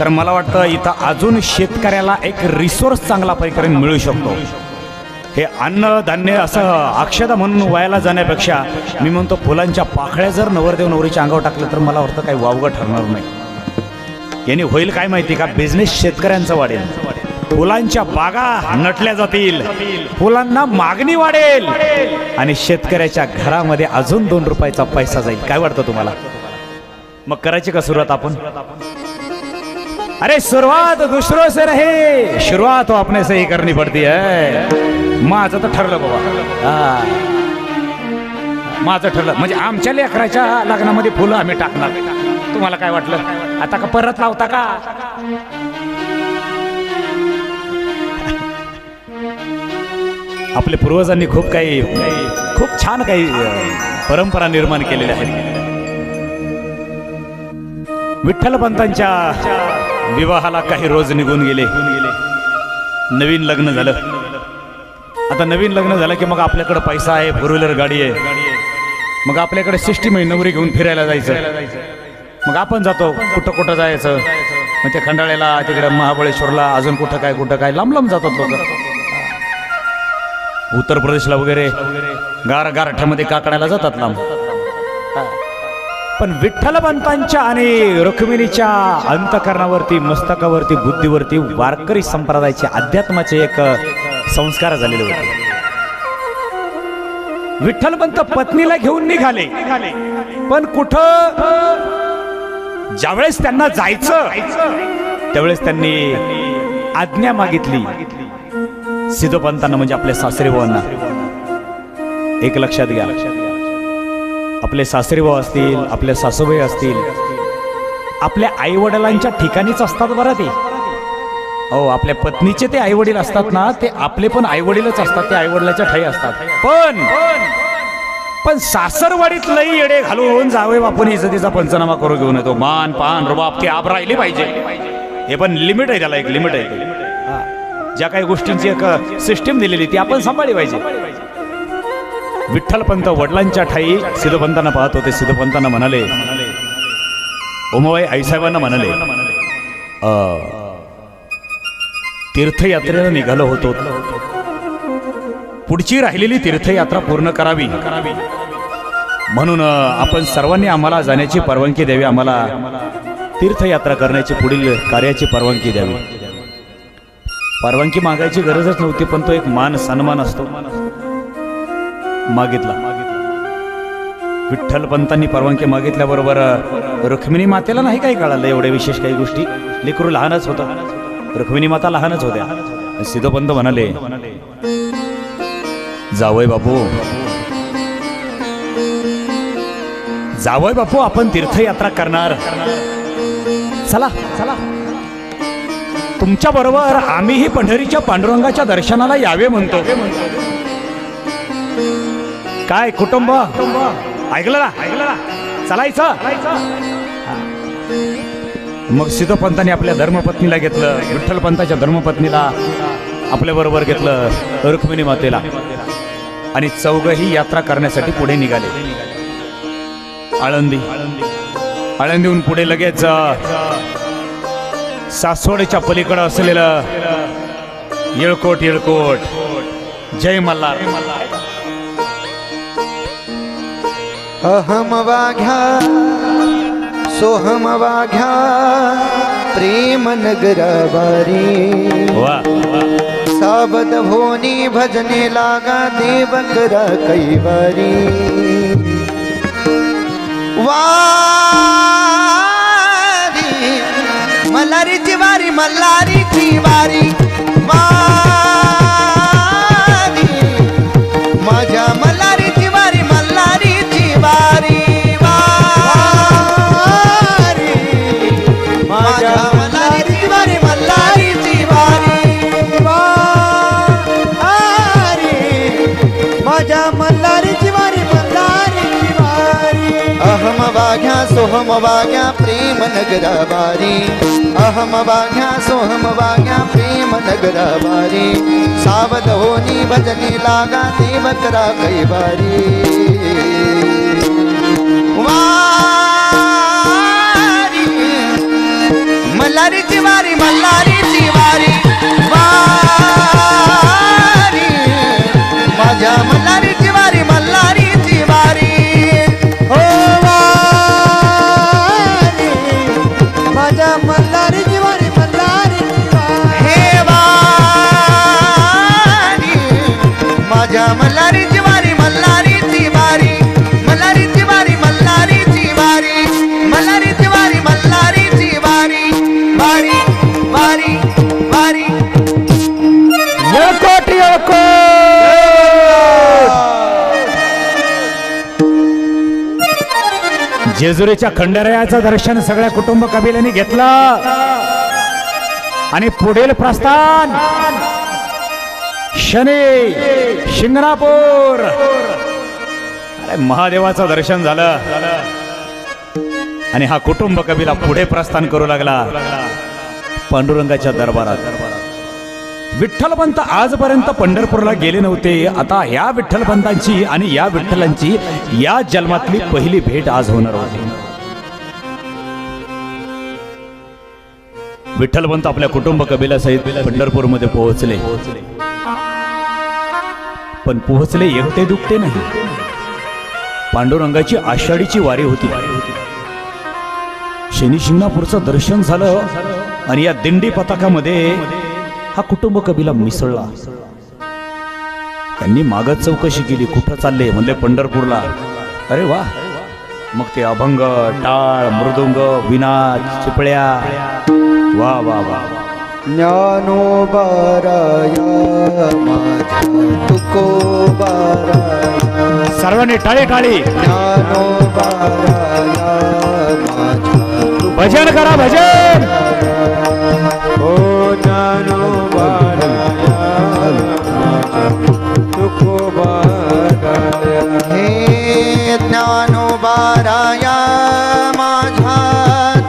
तर मला वाटतं इथं अजून शेतकऱ्याला एक रिसोर्स चांगला पैकी मिळू शकतो. हे अन्नधान्य असं अक्षता म्हणून व्हायला जाण्यापेक्षा मी म्हणतो फुलांच्या पाकळ्या जर नवरदेव नवरीच्या अंगावर टाकलं तर मला वाटतं काही वावगं ठरणार नाही. याने होईल काय माहिती का? बिझनेस शेतकऱ्यांचा वाढेल, फुलांच्या बागा नटल्या जातील, फुलांना मागणी वाढेल आणि शेतकऱ्याच्या घरामध्ये अजून 2 रुपयाचा पैसा जाईल. काय वाटतं तुम्हाला? मग करायची का सुरुवात आपण? अरे सुरुवात दुसरों से रहे, शुरुआत तो अपने से ही करनी पड़ती है. माझं तर ठरलं बाबा, माझं ठरलं. म्हणजे आमच्या लेकराच्या लग्नामध्ये फुलं आम्ही टाकणार. तुम्हाला काय वाटलं? आता का परत लावता का? आपल्या पूर्वजांनी खूप छान काही परंपरा निर्माण केलेल्या आहेत. विठ्ठलपंतांच्या विवाहाला काही रोज निघून गेले. नवीन लग्न झालं. आता नवीन लग्न झालं की मग आपल्याकडे पैसा आहे, 4 व्हीलर गाडी आहे, मग आपल्याकडे सिस्टीम आहे, नवरी घेऊन फिरायला जायचं. मग आपण जातो, कुठं जायचं. मग ते खंडाळ्याला, तिकडे महाबळेश्वरला, अजून कुठं काय लांब लांब जातात लोक. उत्तर प्रदेशला वगैरे गारठ्यामध्ये काकड्याला जातात लांब. पण विठ्ठलपंतांच्या आणि रुक्मिणीच्या अंतकरणावरती, मस्तकावरती, बुद्धीवरती वारकरी संप्रदायाचे अध्यात्माचे एक संस्कार झालेले होते. विठ्ठलपंत पत्नीला घेऊन निघाले, पण कुठं? ज्यावेळेस त्यांना जायचं त्यावेळेस त्यांनी आज्ञा मागितली सिद्धोपंतांना, म्हणजे आपल्या सासरेभावांना. एक लक्षात घ्या, आपले सासरेभाऊ असतील, आपल्या सासूबाई असतील, आपल्या आई वडिलांच्या ठिकाणीच असतात बरं ते. हो, आपल्या पत्नीचे ते आई वडील असतात ना, ते आपले पण आई वडीलच असतात, ते आई वडिलाच्या ठाई असतात. पण सासरवाडीत लई येडे घालून जावे बापून इज्जतीचा पंचनामा करू घेऊन येतो. मान पान रुबाब ती आब राहिली पाहिजे. हे पण लिमिट आहे, त्याला एक लिमिट आहे. ज्या काही गोष्टींची एक सिस्टीम दिलेली ती आपण सांभाळली पाहिजे. विठ्ठलपंत वडिलांच्या ठाई सिद्धोपंतांना पाहत होते. सिद्धोपंतांना म्हणाले, उमाबाई आईसाहेबांना म्हणाले, तीर्थयात्रेला निघालो होतो, पुढची राहिलेली तीर्थयात्रा पूर्ण करावी म्हणून आपण सर्वांनी आम्हाला जाण्याची परवानगी द्यावी, आम्हाला तीर्थयात्रा करण्याची, पुढील कार्याची परवानगी द्यावी. परवानगी मागायची गरजच नव्हती, पण तो एक मान सन्मान असतो, मागितला. विठ्ठलपंतांनी परवानगी मागितल्याबरोबर रुक्मिणी मातेला नाही काही कळालं एवढ्या विशेष काही गोष्टी. लेकरू लहानच होतं, रुक्मिणी माता लहानच होत्या. सिद्धोपंत म्हणाले, जावय बापू आपण तीर्थयात्रा करणार, चला चला तुमच्या बरोबर आम्हीही पंढरीच्या पांडुरंगाच्या दर्शनाला यावे म्हणतो. काय कुटुंब ऐकलं ना, चालायचं. मग सिद्धोपंतांनी आपल्या धर्मपत्नीला घेतलं, विठ्ठलपंताच्या धर्मपत्नीला आपल्या बरोबर घेतलं, रुक्मिणी मातेला, आणि चौघही यात्रा करण्यासाठी पुढे निघाले. आळंदीहून पुढे लगेच सासवडच्या पलीकडे असलेलं येळकोट जय मल्हार. अहम वाघ्या सोहम वाघ्या प्रेम नगरवारी वा साबद होनी भजने लागा देव करा कैवारी वारी मल्हारीची वारी मल्हारीची वारी वारी माझ्या मल्हारीची वारी मल्हारीची वारी वारी माझ्या मल्हारीची वारी मल्हारीची वारी वारी माझ्या मल्हारीची वारी मल्हारीची वारी अहम वाघ्या सोहम वाघ्या प्रेम नगरवारी अहम वाघ्या सोहम वाघ्या प्रेम नगरवारी सावध होनी भजनी लागा देव करा कैवारी वारी मल्हारीची वारी मल्हारीची वारी वारी माझ्या मल्हारीची वारी मल्हारीची वारी हो वारी माझ्या मल्हारीची वारी मल्हारीची वारी हे वारी माझ्या मल्हारीची वारी मल्हारीची वारी मल्हारीची वारी मल्हारीची वारी मल्हारीची वारी मल्हारीची वारी वारी वारी वारी येळकोट जेजुरीच्या खंडेरायाचं दर्शन सगळ्या कुटुंब कबिलांनी घेतलं आणि पुढील प्रस्थान शनी शिंगणापूर. अरे महादेवाचं दर्शन झालं आणि हा कुटुंब कबिला पुढे प्रस्थान करू लागला पांडुरंगाच्या दरबारात. विठ्ठलपंत आजपर्यंत पंढरपूरला गेले नव्हते. आता या विठ्ठलपंतांची आणि या विठ्ठलांची या जन्मातली पहिली भेट आज होणार होती. विठ्ठलपंत आपल्या कुटुंब कबिलासहित पंढरपूरमध्ये पोहोचले. पण पोहोचले एकटे दुखते नाही. पांडुरंगाची आषाढीची वारी होती. शनी शिंगणापूरचं दर्शन झालं आणि या दिंडी पताकामध्ये हा कुटुंब कबिला मिसळला. त्यांनी मागत चौकशी केली, कुठं चालले? म्हणले पंढरपूरला. अरे वा. मग ते अभंग, टाळ, मृदुंग, विना, चिपळ्या, वा वा वा. ज्ञानोबाराया माझ्या तुकोबाराया सर्वांनी टाळी टाळी ज्ञानोबाराया माझ्या भजन करा, भजन. ओ ज्ञानोबाराया तुकोबाराया हे ज्ञानोबाराया माझ्या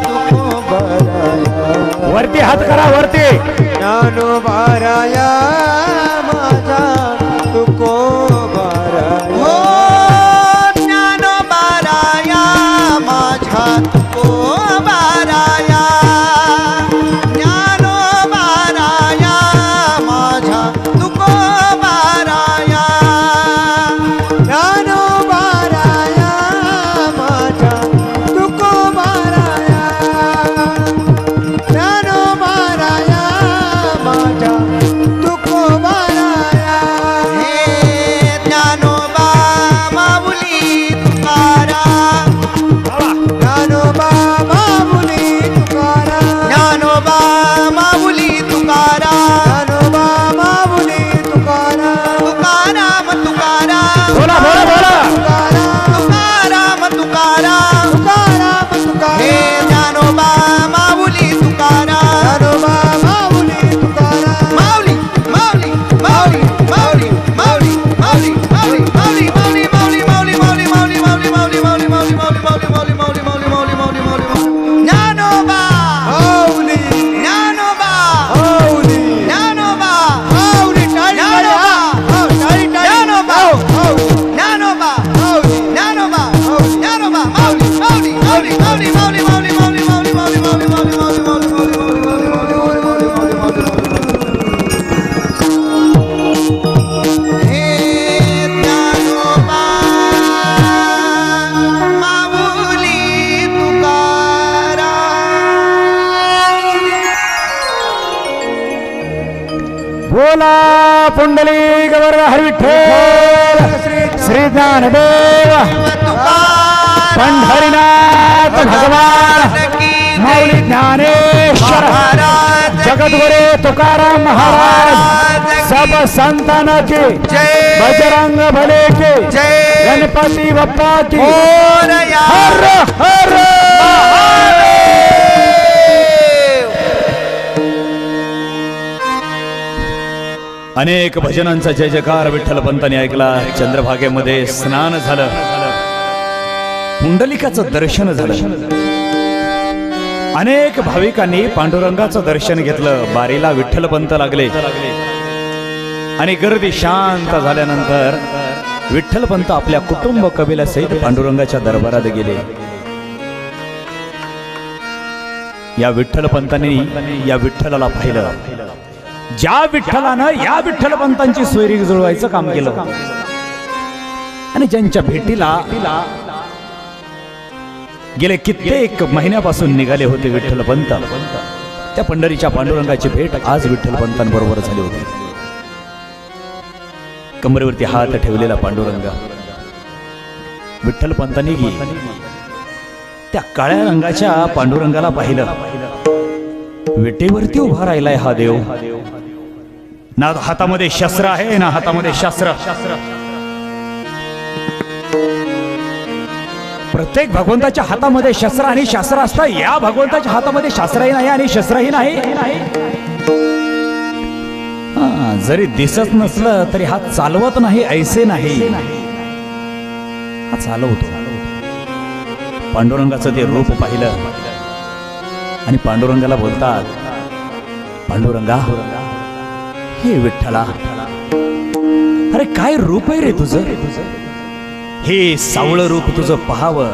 तुकोबाराया वरती हात करा, वरती. ज्ञानोबाराया माझा तुकोबाराया हो ज्ञानोबाराया माझ्या तुकोबाराया पुंडलिक वर हरी विठ्ठल श्री ज्ञानदेव पंढरीनाथ भगवान माऊली ज्ञानेश्वर जगद्गुरु तुकाराम महाराज सब संतान की बजरंग बली की गणपति बप्पा की हर हर अनेक भजनांचा जय जयकार विठ्ठल पंतांनी ऐकला. चंद्रभागेमध्ये स्नान झालं, पुंडलिकाचं दर्शन झालं. अनेक भाविकांनी पांडुरंगाचं दर्शन घेतलं. बारीला विठ्ठल पंत लागले आणि गर्दी शांत झाल्यानंतर विठ्ठल पंत आपल्या कुटुंब कबिलासहित पांडुरंगाच्या दरबारात गेले. या विठ्ठल पंतांनी या विठ्ठलाला पाहिलं. ज्या विठ्ठलानं या विठ्ठल पंतांची सोयरी जुळवायचं काम केलं आणि ज्यांच्या भेटीला गेले कित्येक महिन्यापासून निघाले होते विठ्ठल पंत, त्या पंढरीच्या पांडुरंगाची भेट आज विठ्ठल पंतांबरोबर झाली होती. कमरेवरती हात ठेवलेला पांडुरंग विठ्ठल पंतांनी त्या काळ्या रंगाच्या पांडुरंगाला पाहिलं. विटेवरती उभा राहिलाय हा देव. ना हातामध्ये शस्त्र आहे ना हातामध्ये शास्त्र. प्रत्येक भगवंताच्या हातामध्ये शस्त्र आणि शास्त्र असतं. या भगवंताच्या हातामध्ये शास्त्रही नाही आणि शस्त्रही नाही. जरी दिसत नसलं तरी हा चालवत नाही ऐसे नाही, हा चालवतो. पांडुरंगाचं ते रूप पाहिलं आणि पांडुरंगाला बोलतात, पांडुरंगा हे विठ्ठला, अरे काय रूप आहे रे तुझं. हे सावळं रूप तुझं पहावं.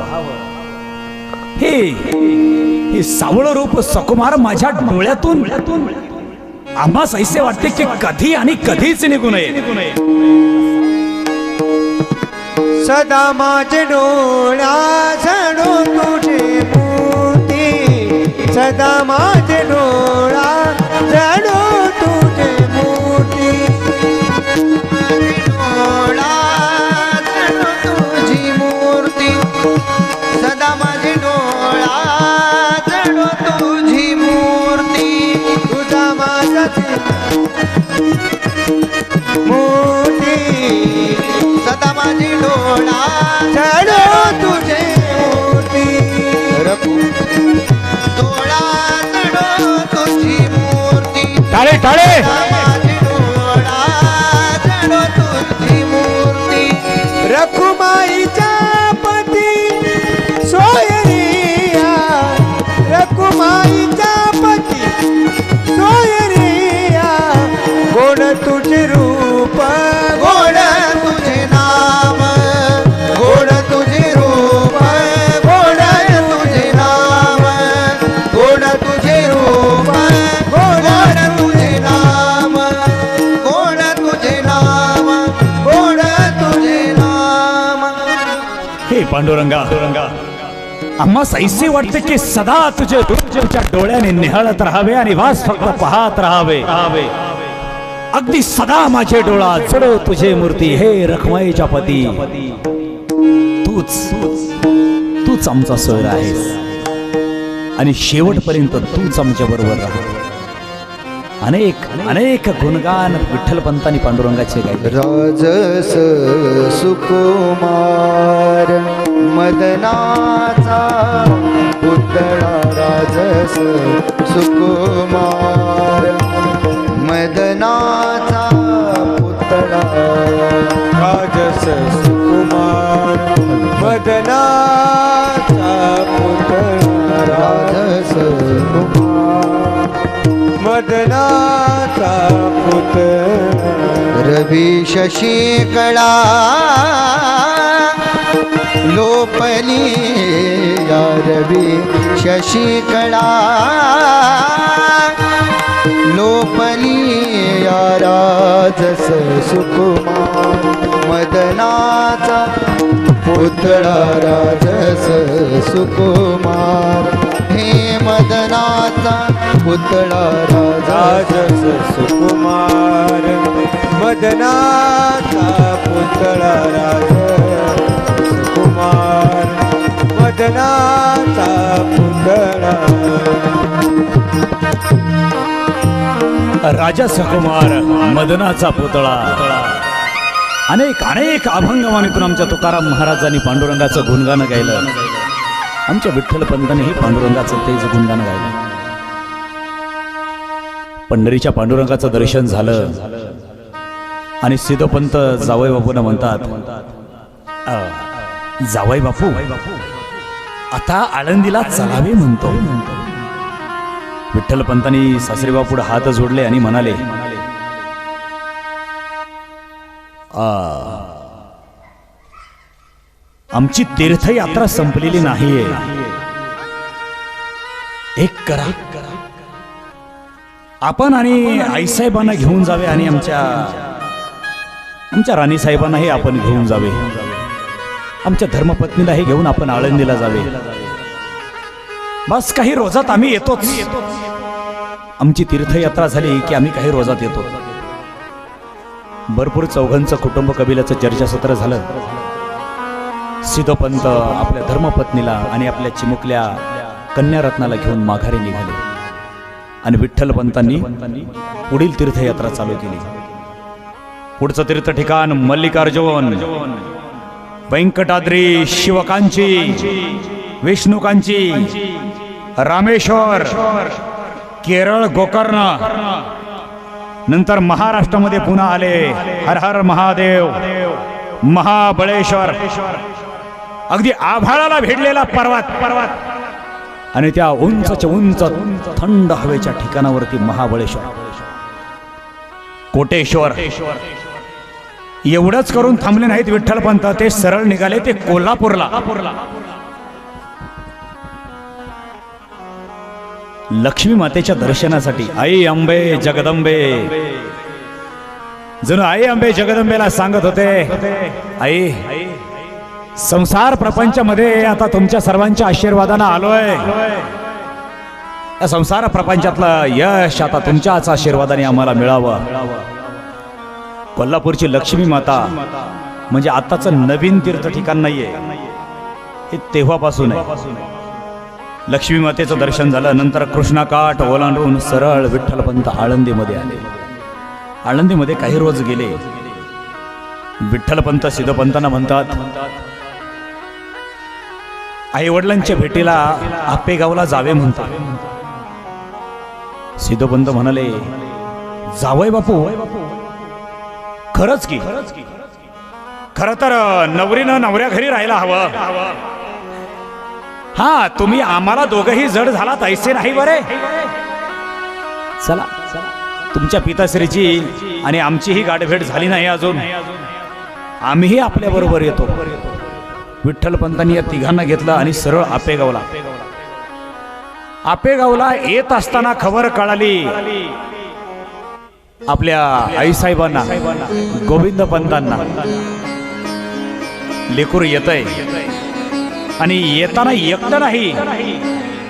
हे सावळं रूप सकुमार माझ्या डोळ्यातून आम्हास ऐसे वाटते की कधी आणि कधीच निघू नये. सदा माझे डोळा जणू तुझे मोती, सदा माझे डोळा जणू तुझे मोती. डोळा जणू तुझी मूर्ती, सदा माझी डोळा जणू तुझी मूर्ती. तुझा माझा मोती, सदा माझी डोळा जणू तुझे मोती. डोळा जणू तुझी मूर्ती, टाळे टाळे. माझी डोळा जणू तुझी मूर्ती. रखुमाईच्या पती सोयरिया, रखुमाईच्या पती सोयरिया. गोड तुझे रूप, गोड तुझे नाम, गोड तुझे रूप, गोड तुझे नाम, गोड तुझे रूप, गोड तुझे नाम, गोड तुझे नाम, गोड तुझे नाम. हे पांडुरंगा, आम्हास ऐसे वाटते की सदा तुझे तुझ्या डोळ्याने निहाळत राहावे आणि वास फक्त पाहत राहावे. अगदी सदा माझे डोळा जडो तुझे मूर्ती. हे रखमाईच्या पती, तूच आमचा सोयरा आहेस आणि शेवटपर्यंत तूच आमच्या बरोबर राहा. अनेक अनेक गुणगान विठ्ठल पंतांनी पांडुरंगाचे गायले. राजस सुकुमार मदनाचा पुतळा, राजस सुकुमार मदनाचा पुतळा. राजस सुकुमार मदनाचा पुतळा, राजस कुमार मदनाचा पुतळा. रवी शशी कळा लोपली या रवी शशी कळा लोपली या राजस सुकुमार मदनाचा पुतळा. राजस सुकुमार हे मदनाचा पुतळा. राजस सुकुमार मदनाचा पुतळा राज कुमार मदनाचा पुतळा राजा सकुमार मदनाचा पुतळा. अनेक अनेक अभंगवाणीतून आमच्या तुकाराम महाराजांनी पांडुरंगाचं गुणगान गायलं. आमच्या विठ्ठल पंतांनीही पांडुरंगाचं तेच गुणगान गायलं. पंढरीच्या पांडुरंगाचं दर्शन झालं आणि सिद्धपंत जावई बापूंना म्हणतात, जावई बापू आता आळंदीला चलावे म्हणतो. विठ्ठल पंतांनी सासरे बापूड हात जोडले आणि म्हणाले, आमची तीर्थयात्रा संपलेली नाहीये. एक करा, आपण आणि आईसाहेबांना घेऊन जावे आणि आमच्या राणी साहेबांनाही आपण घेऊन जावे. आमच्या धर्मपत्नीलाही घेऊन आपण आळंदीला जावे. बस काही रोजात आम्ही येतोच. आमची तीर्थयात्रा झाली की आम्ही काही रोजात येतो. भरपूर चौघांचं कुटुंब कबिलाचं चर्चासत्र झालं. सिद्धपंत आपल्या धर्मपत्नीला आणि आपल्या चिमुकल्या कन्यारत्नाला घेऊन माघारी निघाले आणि विठ्ठल पंतांनी पुढील तीर्थयात्रा चालू केली. पुढचं तीर्थ ठिकाण मल्लिकार्जुन, व्यंकटाद्री, शिवकांची, विष्णुकांची, रामेश्वर, केरळ, गोकर्ण. नंतर महाराष्ट्रामध्ये पुन्हा आले हर हर महादेव, महाबळेश्वर, अगदी आभाळाला भिडलेला पर्वत आणि त्या उंचच्या उंच थंड हवेच्या ठिकाणावरती महाबळेश्वर, कोटेश्वर. एवढंच करून थांबले नाहीत विठ्ठल पंत, ते सरळ निघाले ते कोल्हापूरला. लक्ष्मी मातेच्या दर्शनासाठी. आई अंबे जगदंबे, जणू आई अंबे जगदंबेला सांगत होते, आई संसार प्रपंचामध्ये आता तुमच्या सर्वांच्या आशीर्वादानं आलोय. या संसार प्रपंचातलं यश आता तुमच्याच आशीर्वादाने आम्हाला मिळावं. कोल्हापूरची लक्ष्मी माता म्हणजे आताचं नवीन तीर्थ ठिकाण नाहीये, हे तेव्हापासून आहे. लक्ष्मी मातेचं दर्शन झालं. नंतर कृष्णाकाठ ओलांडून सरळ विठ्ठलपंत आळंदीमध्ये आले. आळंदीमध्ये काही रोज गेले. विठ्ठलपंत सिद्धपंतांना म्हणतात, आई वडिलांच्या भेटीला आपेगावला जावे म्हणतात. सिद्धपंत म्हणाले, जावय बापू खरंच की? खर तर नवरीनं नवऱ्या घरी राहायला हवं. हा, तुम्ही आम्हाला दोघंही जड झालात ऐसे नाही बरे. चला, तुमच्या पिताश्रीची आणि आमचीही गाठभेट झाली नाही अजून, आम्हीही आपल्या बरोबर येतो. विठ्ठलपंतांनी या तिघांना घेतलं आणि सरळ आपेगावला. आपेगावला येत असताना खबर कळाली आपल्या आईसाहेबांना, गोविंद पंतांना, लेकूर येतंय आणि येताना एकटं नाही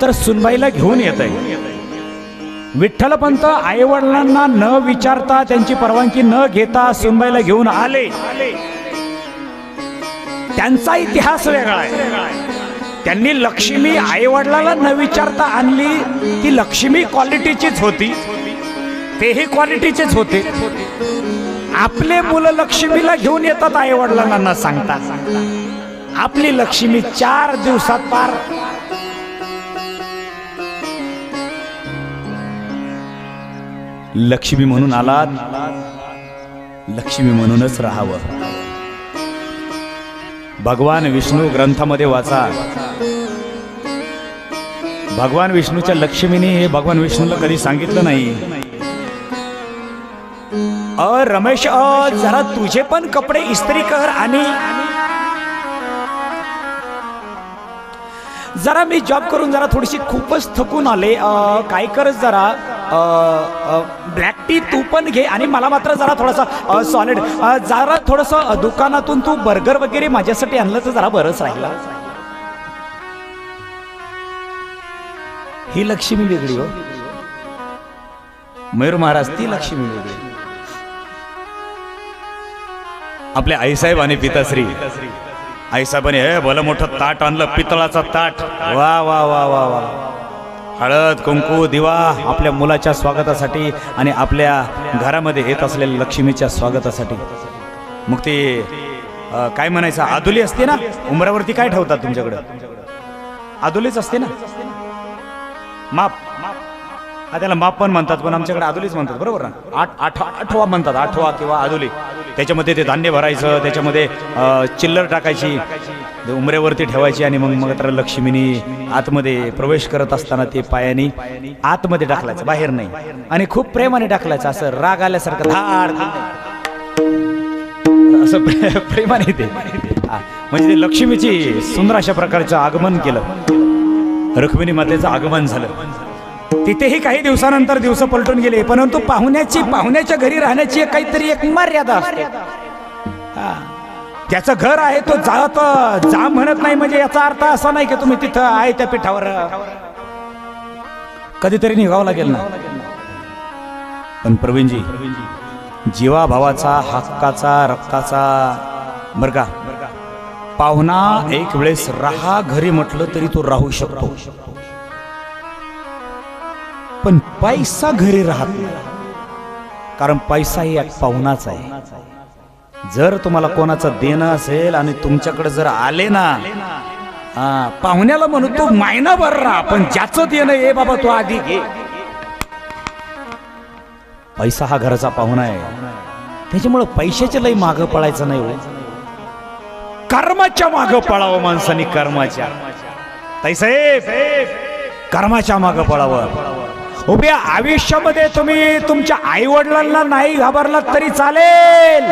तर सुनबाईला घेऊन येतंय. विठ्ठलपंत आई वडिलांना न विचारता, त्यांची परवानगी न घेता सुनबाईला घेऊन आले. त्यांचा इतिहास वेगळा आहे. त्यांनी लक्ष्मी आई वडिलाला न विचारता आणली. ती लक्ष्मी क्वालिटीचीच होती, तेही क्वालिटीचेच होते. आपले मुलं लक्ष्मीला घेऊन येतात आई वडिलांना न सांगता. आपली लक्ष्मी 4 दिवसात पार. लक्ष्मी म्हणून आलात, लक्ष्मी म्हणूनच राहावं. भगवान विष्णू ग्रंथामध्ये वाचा, भगवान विष्णूच्या लक्ष्मीने हे भगवान विष्णूला कधी सांगितलं नाही, रमेश जरा तुझे पण कपडे इस्त्री कर आणि जरा मी जॉब करून जरा थोडीशी खूपच थकून आले, काय कर जरा ब्लॅक टी तू पण घे आणि मला मात्र जरा थोडासा सॉलिड, जरा थोडंसं दुकानातून तू बर्गर वगैरे माझ्यासाठी आणलं तर जरा बरंच राहिला. ही लक्ष्मी वेगळी हो मयूर महाराज, ती लक्ष्मी वेगळी. आपले आईसाहेब आणि पिताश्री. आईसाहेबांनी हे भलं मोठं ताट आणलं, पितळाचा ताट. वा वा वा वा वा. हळद कुंकू दिवा आपल्या मुलाच्या स्वागतासाठी आणि आपल्या घरामध्ये येत असलेल्या लक्ष्मीच्या स्वागतासाठी. मग ते काय म्हणायचं, आदुली असते ना उंबरावरती, काय ठेवतात तुमच्याकडं? आदुलीच असते ना, माप. हा त्याला माप पण म्हणतात, पण आमच्याकडे आदुलीच म्हणतात, बरोबर ना? आठवा म्हणतात, आठवा किंवा आदुली. त्याच्यामध्ये ते धान्य भरायचं, त्याच्यामध्ये चिल्लर टाकायची, उंबऱ्यावरती ठेवायची आणि मग तर लक्ष्मीनी आतमध्ये प्रवेश करत असताना ते पायानी आतमध्ये टाकलायचं, बाहेर नाही. आणि खूप प्रेमाने टाकलायचं, असं राग आल्यासारखं धाड असं प्रेमाने ते. म्हणजे ते लक्ष्मीची सुंदर अशा प्रकारचं आगमन केलं, रुक्मिणी मातेचं आगमन झालं. तिथेही काही दिवसानंतर दिवस पलटून गेले, परंतु पाहुण्याच्या घरी राहण्याची काहीतरी एक मर्यादा असते. त्याचं घर आहे, तो जा म्हणत नाही, म्हणजे याचा अर्थ असा नाही की तुम्ही तिथं आहे त्या पीठावर. कधीतरी निघावं लागेल ना. पण प्रवीणजी, जीवा भावाचा, हक्काचा, रक्ताचा, बर का, पाहुणा एक वेळेस राहा घरी म्हटलं तरी तो राहू शकतो, पण पैसा घरी राहत नाही. कारण पैसा ही एक पाहुणाच आहे. जर तुम्हाला कोणाचं देणं असेल आणि तुमच्याकडे जर आले ना, पाहुण्याला म्हणू तो महिनाभर राहा, पण ज्याचं देणं आहे बाबा तो आधी घे. पैसा हा घराचा पाहुणा आहे. त्याच्यामुळे पैशाच्या लई मागं पळायचं नाही हो, कर्माच्या मागं पळावं माणसाने. कर्माच्या साहेब, कर्माच्या मागं पळावं. उभ्या आयुष्यामध्ये तुम्ही तुमच्या आई वडिलांना नाही घाबरलात तरी चालेल.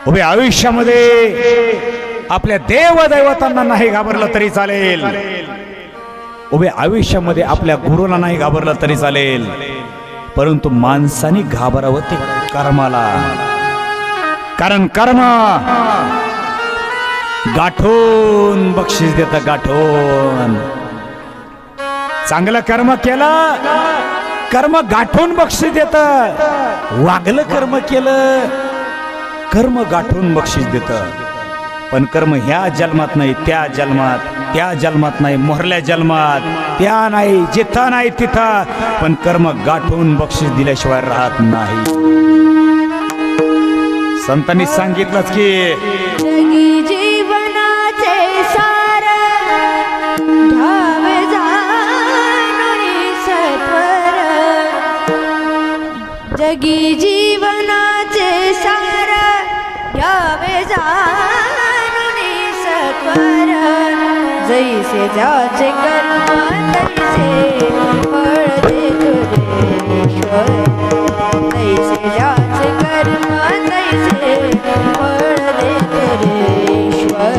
उभ्या आयुष्यामध्ये आपल्या देवदैवतांना नाही घाबरलं तरी चालेल. उभ्या आयुष्यामध्ये आपल्या गुरुला नाही घाबरलं तरी चालेल, परंतु माणसाने घाबरावं ते कर्माला. कारण कर्म गाठून बक्षीस देतं, गाठून. चांगलं कर्म केलं, कर्म गाठून बक्षीस देतं. वागलं कर्म केलं, कर्म गाठून बक्षीस देतं. पण कर्म ह्या जन्मात नाही, त्या जन्मात, त्या जन्मात नाही, मोरल्या जन्मात, त्या नाही, जिथं नाही तिथं, पण कर्म गाठून बक्षीस दिल्याशिवाय राहत नाही. संतांनी सांगितलंच की जगी जीवनाचे सार घ्यावे जाणून सत्वर. जगी जीवनाचे सार घ्यावे जाणून सत्वर. जैसे ज्याचे कर्म तैसे फळ देतो ईश्वर. तैसे ज्याचे कर्म तैसे फळ देतो ईश्वर.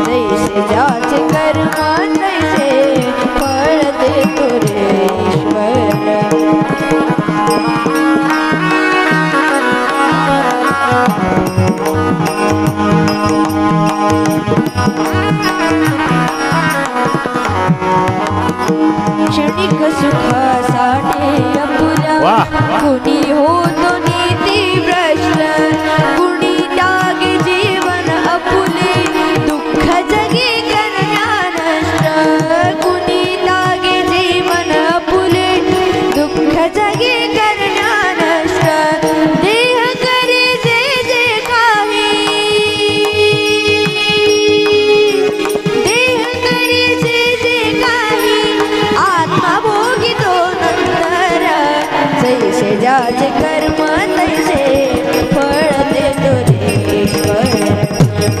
जैसे ज्याचे कर्म तैसे फळ देतो ईश्वर. क्षणिक सुखासाठी अपुरा कुणी होतो नीती भ्रष्ट. कुणी त्यागे जीवन अपुले दुःख जगी करण्या नष्ट. कुणी त्यागे जीवन अपुले दुःख जगी करण्या नष्ट. देह करे जे जे काही, देह करे जे जे काही, आत्मा भोगी तो नंतर. जैसे ज्याचे कर्म तैसे फळ देतो रे ईश्वर.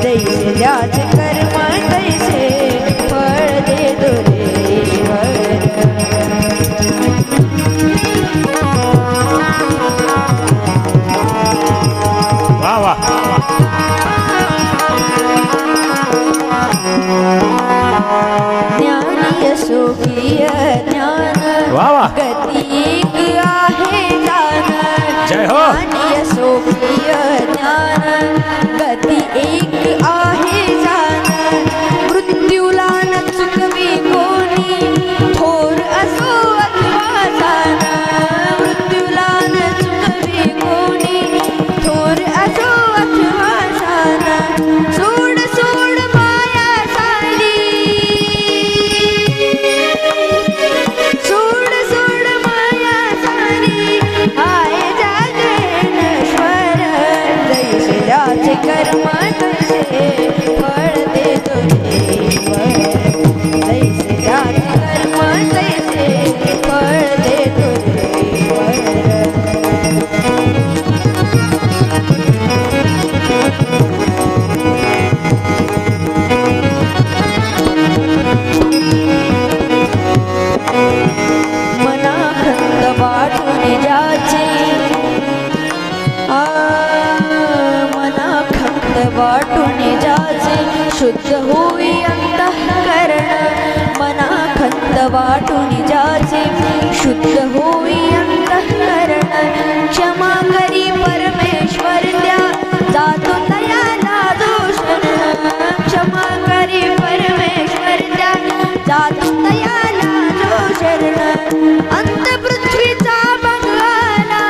जैसे ज्याचे कर्म तैसे फळ देतो रे ईश्वर. वा वा. ज्ञानी असो प्रिय ज्ञान वा वा. गती एक आहे जाण. जय हो. ज्ञानी असो प्रिय ज्ञान गती एक आहे जाण. मृत्यूला न चुकवी कोणी थोर असो अथवा जाण. मृत्यूला न चुकवी कोणी थोर असो शुद्ध होई अंतःकरण मना खंत वाटून जाचे शुद्ध होई अंतःकरण क्षमा करी परमेश्वर द्या जातो दयाला दोषण क्षमा करी परमेश्वर द्या जातो दयाला दोषण अंत पृथ्वीचा बंगाला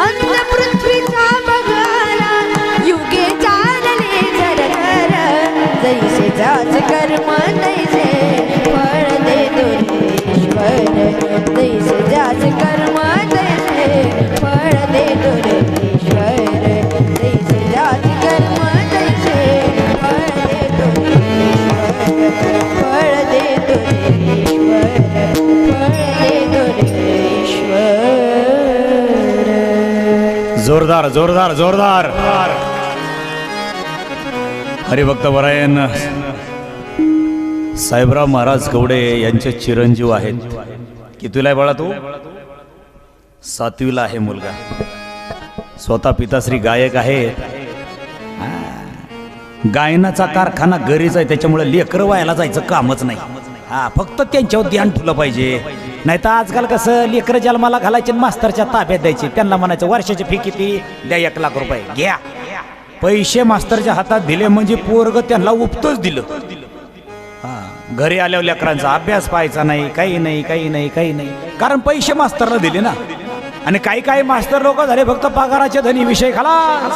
अंत पृथ्वीचा बघाला युगे चालले झरझर जैसे जाच कर्म तैसे फळ देतो ईश्वर जैसे जाच कर्म तैसे फळ देतो ईश्वर जैसे जाच कर्म तैसे फळ देतो ईश्वर फळ देतो ईश्वर फळ देतो ईश्वर जोरदार जोरदार जोरदार हरिभक्त वरायन साहेबराव महाराज कवडे यांचे चिरंजीव आहेत. कितवीला आहे बाळा तू? 7वीला आहे मुलगा. स्वतः पिताश्री गायक आहेत. गायनाचा कारखाना घरीच आहे, त्याच्यामुळे लेकरं व्हायला जायचं कामच नाही. फक्त त्यांच्यावर ध्यान ठेवलं पाहिजे. नाही तर आजकाल कसं लेकरं जन्माला घालायचे मास्तरच्या ताब्यात द्यायचे. त्यांना म्हणायचं वर्षाची फी किती द्या, 1 लाख रुपये घ्या. पैसे मास्तरच्या हातात दिले म्हणजे पोरग त्यांना उपतच दिलं. घरी आल्यावर लेकरांचा अभ्यास पाहायचा नाही, काही नाही काही नाही काही नाही, कारण पैसे मास्तरला दिले ना. आणि काही काही मास्तर लोक झाले फक्त पगाराचे धनी. विषय खालास.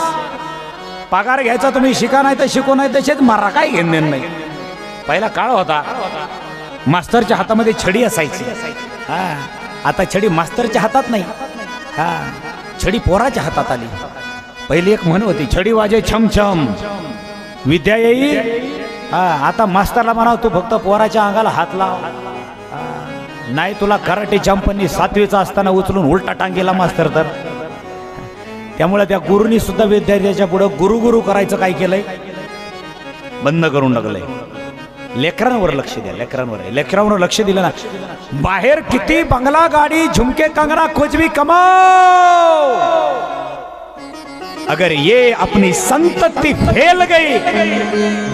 पगार घ्यायचा तुम्ही शिका नाही तर शिकू नाही तसेच मारा, काय घेणं नाही. पहिला काळ होता मास्तरच्या हातामध्ये छडी असायची. आता छडी मास्तरच्या हातात नाही, छडी पोराच्या हातात आली. पहिली एक म्हण होती, छडी वाजे छमछम विद्या येईल. आता मास्तरला म्हणाव तू फक्त पोराच्या अंगाला हात लाव. नाही तुला कराटे चंपनी 7वीचा असताना उचलून उलटा टांगेला मास्तर. तर त्यामुळे त्या गुरुनी सुद्धा विद्यार्थ्याच्या पुढे गुरु गुरु करायचं काय केलंय, बंद करून टाकलंय. लेकरांवर लक्ष द्या, लेकरांवर लक्ष दिलं ना. बाहेर किती बंगला गाडी झुमके कंगना कुछ भी कमाओ, अगर ये अपनी संतति फैल गई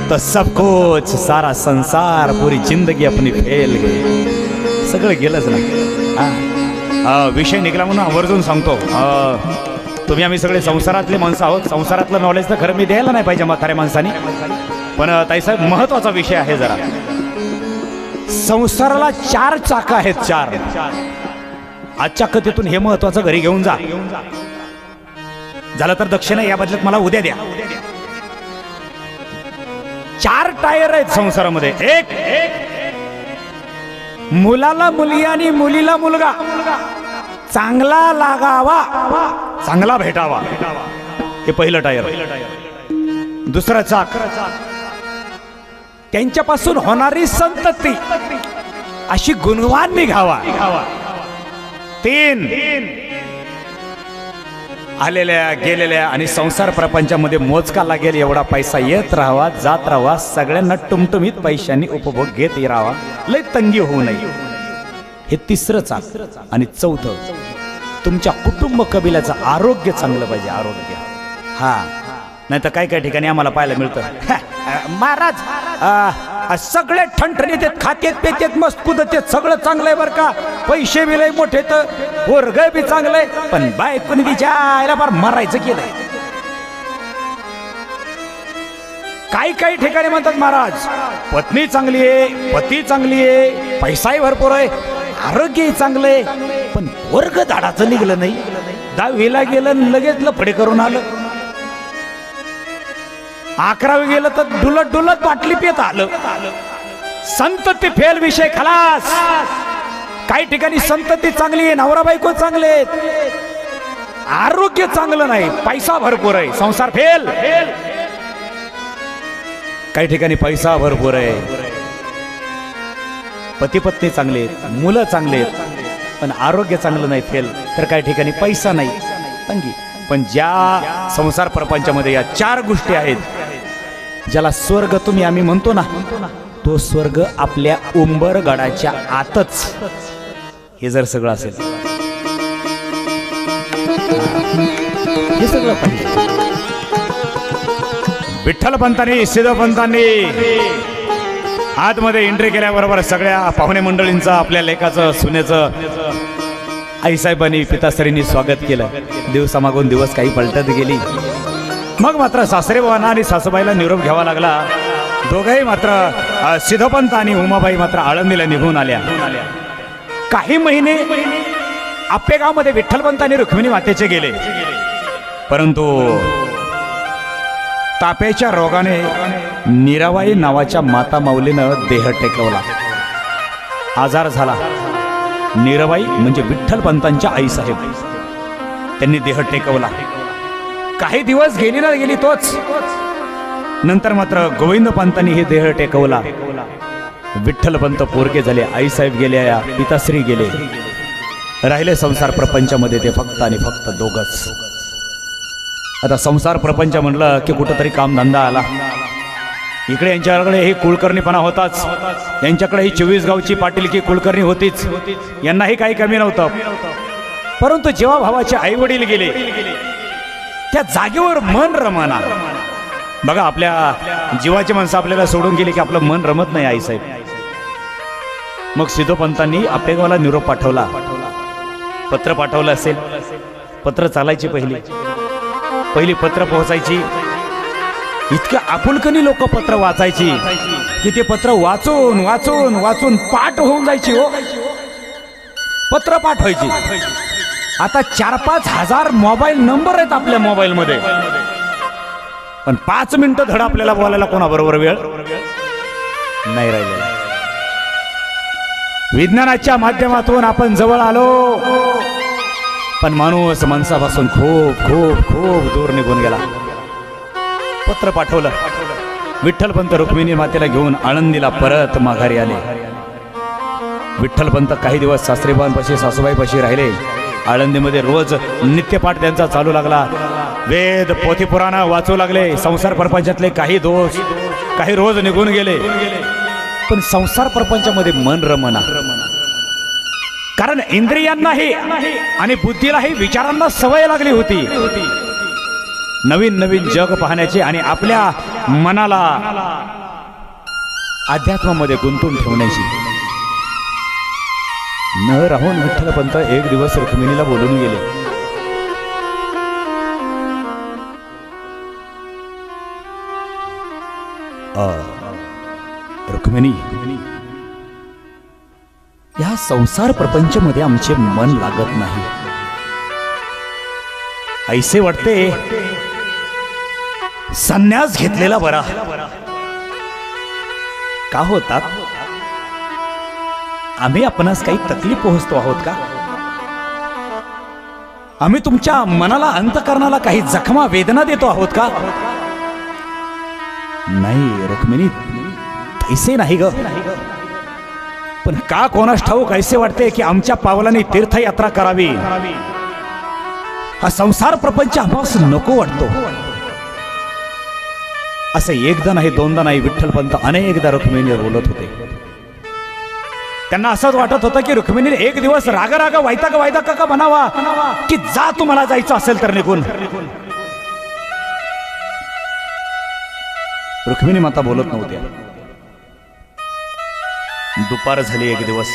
तो सब कुछ, सारा संसार पूरी जिंदगी अपनी फैल गई. सगळं गेलंच ना. विषय निघाला म्हणून आवर्जून सांगतो. तुम्ही आम्ही सगळे संसारातले माणसं आहोत. संसारातलं नॉलेज तर खरं मी द्यायला नाही पाहिजे म्हाताऱ्या माणसाने, पण ताईसाहेब महत्वाचा विषय आहे जरा. संसाराला 4 चाकं आहेत, 4. आजच्या कथेतून हे महत्वाचं घरी घेऊन जा. झालं तर दक्षिणा या बदल्यात मला उद्या द्या. 4 टायर आहेत संसारामध्ये. एक मुलाला मुलगी आणि मुलीला मुलगा चांगला लागावा, चांगला भेटावा, हे पहिलं टायर. दुसरं चाक त्यांच्यापासून होणारी संतती अशी गुणवान निघावा. 3 आलेल्या गेलेल्या आणि संसार प्रपंचामध्ये मोजका लागेल एवढा पैसा येत राहावा, जात राहावा, सगळ्यांना टुमटुमीत पैशांनी उपभोग घेत राहावा, लय तंगी होऊ नये. हे 3रं चाक. आणि 4थं तुमच्या कुटुंब कबिलाचं आरोग्य चांगलं पाहिजे, आरोग्य. नाही तर काही काही ठिकाणी आम्हाला पाहायला मिळतं, महाराज सगळे ठणठणीत आहेत, खातेत पेतेत मस्त कुदतेत, सगळं चांगलं आहे बरं का, पैसे बी लय मोठे, तर पोरग बी चांगलंय, पण बायकोनी तिच्या आईला फार मारायचं केलंय. काही काही ठिकाणी म्हणतात महाराज पत्नी चांगली आहे, पती चांगली आहे, पैसाही भरपूर आहे, आरोग्यही चांगलंय, पण वर्ग धाडाचं निघलं नाही. 10वीला गेलं लगेच लफडे करून आलं. 11वी गेलं तर डुलत डुलत बाटली पेत आलं. संतती फेल, विषय खलास. काही ठिकाणी संतती चांगली आहे, नवरा बायको चांगले, आरोग्य चांगलं नाही, पैसा भरपूर आहे, संसार फेल. काही ठिकाणी पैसा भरपूर आहे, पती पत्नी चांगले, मुलं चांगले, पण आरोग्य चांगलं नाही, फेल. तर काही ठिकाणी पैसा नाही, तंगी. पण ज्या संसार प्रपंचामध्ये या 4 गोष्टी आहेत, ज्याला स्वर्ग तुम्ही आम्ही म्हणतो ना, तो स्वर्ग आपल्या उंबरगडाच्या आतच. हे जर सगळं असेल हे सगळं पाहिजे. विठ्ठलपंतांनी सिद्धपंतांनी आतमध्ये एंट्री केल्याबरोबर सगळ्या पाहुणे मंडळींचं आपल्या लेकाचं सुनेचं आईसाहेबांनी पिताश्रींनी स्वागत केलं. दिवसामागून दिवस काही पलटत गेली. मग मात्र सासरेबावांना आणि सासूबाईला निरोप घ्यावा लागला. दोघंही मात्र सिद्धपंत आणि उमाबाई मात्र आळंदीला निघून आल्या. काही महिने आपेगावमध्ये विठ्ठलपंत आणि रुक्मिणी मातेचे गेले. परंतु तापेच्या रोगाने मीराबाई नावाच्या माता माऊलीनं देह टेकवला. आजार झाला. मीराबाई म्हणजे विठ्ठलपंतांच्या आईसाहेब, त्यांनी देह टेकवला. काही दिवस गेली ना गेली तोच. नंतर मात्र गोविंदपंतांनी हे देह टेकवला. विठ्ठलपंत पोरके झाले. आईसाहेब गेल्या, पिताश्री गेले. राहिले संसार प्रपंचामध्ये ते फक्त आणि फक्त दोघच. आता संसार प्रपंच म्हणलं की कुठंतरी कामधंदा आला. इकडे यांच्याकडे ही कुलकर्णीपणा होताच. यांच्याकडे ही 24 गावची पाटीलकी कुलकर्णी होतीच. यांनाही काही कमी नव्हतं. परंतु जेव्हा भावाचे आई वडील गेले त्या जागेवर मन रमना. बघा, आपल्या जीवाची माणसं आपल्याला सोडून गेली की आपलं मन रमत नाही आईसाहेब. मग सिद्धोपंतांनी आपेगावला निरोप पाठवला. पत्र पाठवलं असेल. पत्र चालायची पहिली पत्र पोहोचायची. इतक्या आपुलकनी लोक पत्र वाचायची की ते पत्र वाचून वाचून वाचून पाठ होऊन जायची. हो, पत्र पाठ व्हायची. आता 4-5 हजार मोबाईल नंबर आहेत आपल्या मोबाईलमध्ये, पण 5 मिनिटं धड आपल्याला बोलायला कोणाबरोबर वेळ नाही राहिलेला. विज्ञानाच्या माध्यमातून आपण जवळ आलो, पण माणूस माणसापासून खूप खूप खूप दूर निघून गेला. पत्र पाठवलं. विठ्ठलपंत रुक्मिणी मातेला घेऊन आळंदीला परत माघारी आले. विठ्ठलपंत काही दिवस सासरेबांपाशी सासूबाईपाशी राहिले. आळंदीमध्ये रोज नित्यपाठ त्यांचा चालू लागला. वेद पोथी पुराण वाचू लागले. संसार प्रपंचातले काही दोष काही रोज निघून गेले, पण संसार प्रपंचामध्ये मन रमना. कारण इंद्रियांनाही आणि बुद्धीलाही विचारांना सवय लागली होती नवीन नवीन जग पाहण्याची आणि आपल्या मनाला अध्यात्मामध्ये गुंतून ठेवण्याची. न राहून विठ्ठलपंत एक दिवस रुक्मिणीला बोलून गेले. रुक्मिणी, या संसार प्रपंचमध्ये आमचे मन लागत नाही. ऐसे वाटते संन्यास घेतलेला बरा. का होतात? आम्ही आपणास काही तकलीफ पोहोचतो आहोत का? आम्ही तुमच्या मनाला अंतकरणाला काही जखमा वेदना देतो आहोत का? नाही रुक्मिणी, तैसे नाही ग. पण का कोणास ठाऊक ऐसे वाटते की आमच्या पावलांनी तीर्थयात्रा करावी. हा संसार प्रपंच आम्हास नको वाटतो. असं एकदा नाही दोनदा नाही, विठ्ठलपंत अनेकदा रुक्मिणीला बोलत होते. त्यांना असंच वाटत होतं की रुक्मिणीने एक दिवस राग वैताग का म्हणावा की जा, तुम्हाला जायचं असेल तर निघून. रुक्मिणी माता बोलत नव्हत्या. दुपार झाली एक दिवस.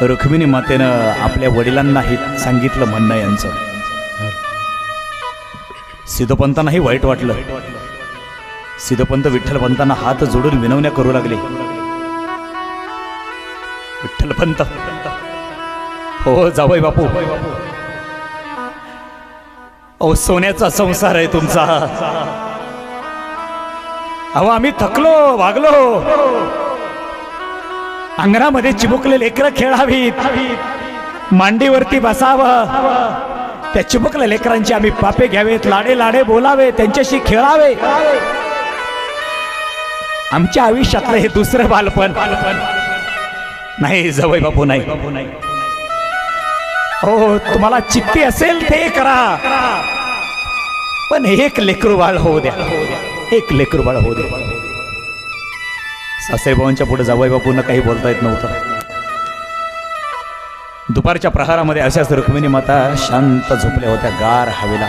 रुक्मिणी मातेनं आपल्या वडिलांनाही सांगितलं म्हणणं यांचं. सिद्धोपंतांनाही वाईट वाटलं. सिद्धोपंत विठ्ठलपंतांना हात जोडून विनवण्या करू लागले. विठ्ठलपंत, हो जावई बापू, अहो सोन्याचा संसार आहे तुमचा. अहो आम्ही थकलो वागलो. अंगणामध्ये चिमुकले लेकरं खेळावीत, मांडीवरती बसावं. त्या चिमुकल्या लेकरांची आम्ही पापे घ्यावेत, लाडे लाडे बोलावे, त्यांच्याशी खेळावे. आमच्या आयुष्यातलं हे दुसरं बालपण नाही जावई बापू, नाही. हो तुम्हाला चित्ती असेल ते करा, पण एक लेकरू बाळ होऊ द्या, एक लेकरू बाळ होऊ द्या. सासरेबाबांच्या पुढे जावई बापूंना काही बोलता येत नव्हतं. दुपारच्या प्रहारामध्ये अशाच रुक्मिणी माता शांत झोपल्या होत्या गार हवेला.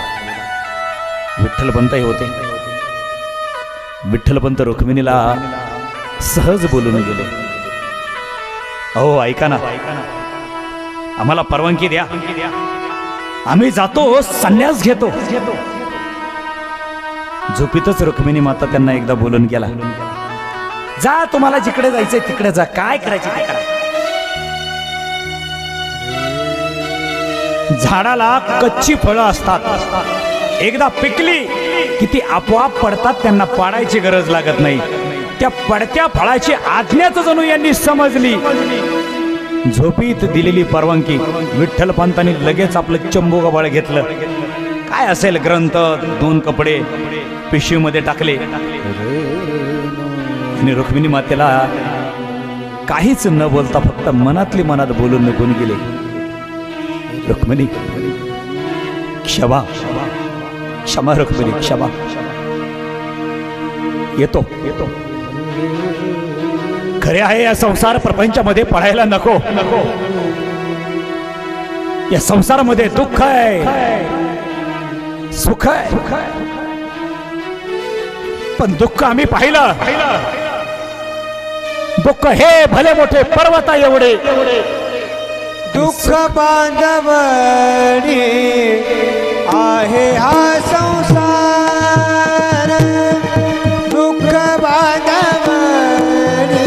विठ्ठलपंतही होते. विठ्ठलपंत रुक्मिणीला सहज बोलून गेले, अहो ऐका ना, आम्हाला परवानगी द्या, आम्ही जातो, संन्यास घेतो. झोपीतच रुक्मिणी माता त्यांना एकदा बोलून गेला, जा तुम्हाला जिकडे जायचंय तिकडे जा, काय करायचे ते करा. झाडाला कच्ची फळं असतात, एकदा पिकली की ती आपोआप पडतात, त्यांना पाडायची गरज लागत नाही. त्या पडत्या फळाची आज्ञाच जणू यांनी समजली. झोपीत दिलेली परवानगी विठ्ठलपंतांनी लगेच आपलं चंबू गबाळ घेतलं. काय असेल ग्रंथ, 2 कपडे पिशवीमध्ये टाकले आणि रुक्मिणी मातेला काहीच न बोलता फक्त मनातली मनात बोलून निघून गेले, रुक्मिणी क्षमा, क्षमा रुक्मिणी क्षमा, येतो. खरे आहे या संसार प्रपंचामध्ये पडायला नको. या संसारामध्ये दुःख आहे, सुख आहे, पण दुःख आम्ही पाहिलं. दुःख हे भले मोठे पर्वता एवढे, दुःख बांधवणी आहे हा संसार. दुःख बांधवणी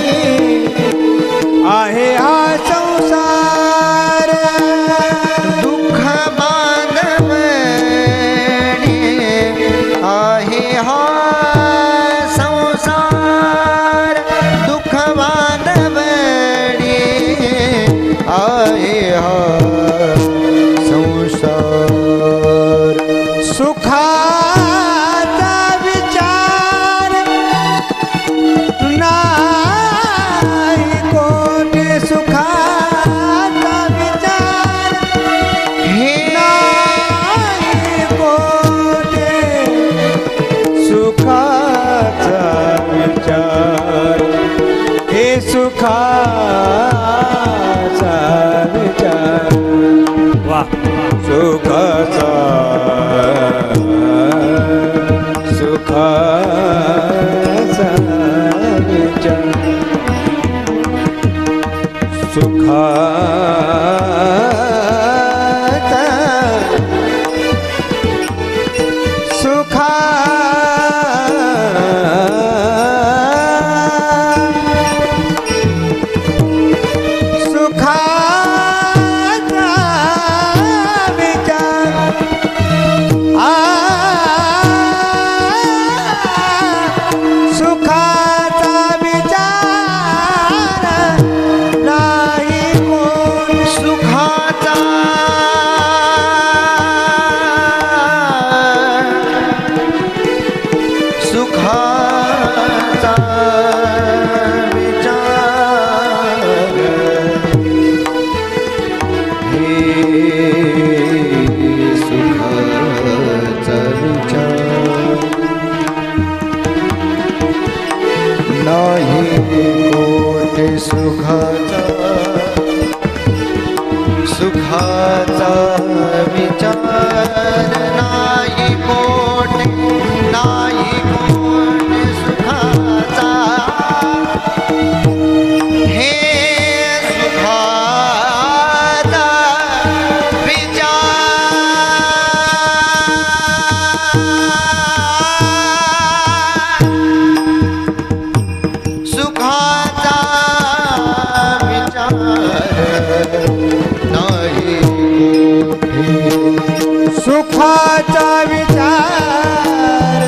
आहे हा संसार. दुःख बांधवणे आहे हा संसार. दुःख बांधवणे आहे हा संसार. सुखाचा विचार नाही कोणी, सुखाचा विचार हे नाही कोणी, सुखाचा विचार, हे सुखाचा विचार, वा सुखाचा सुखाचा विचार, सुखाचा सुखा सुखाचा विचार, सुखाचा विचार नाही कोण. सुखाचा सुखाचा विचार, हे सुखाचा विचार नाही कोठे. सुखाचा सुखाचा विचार नाही कोठे, नाही कोठे सुखाचा. हे सुखाचा विचार. सुखाचा विचार नाही कोठे. सुखाचा विचार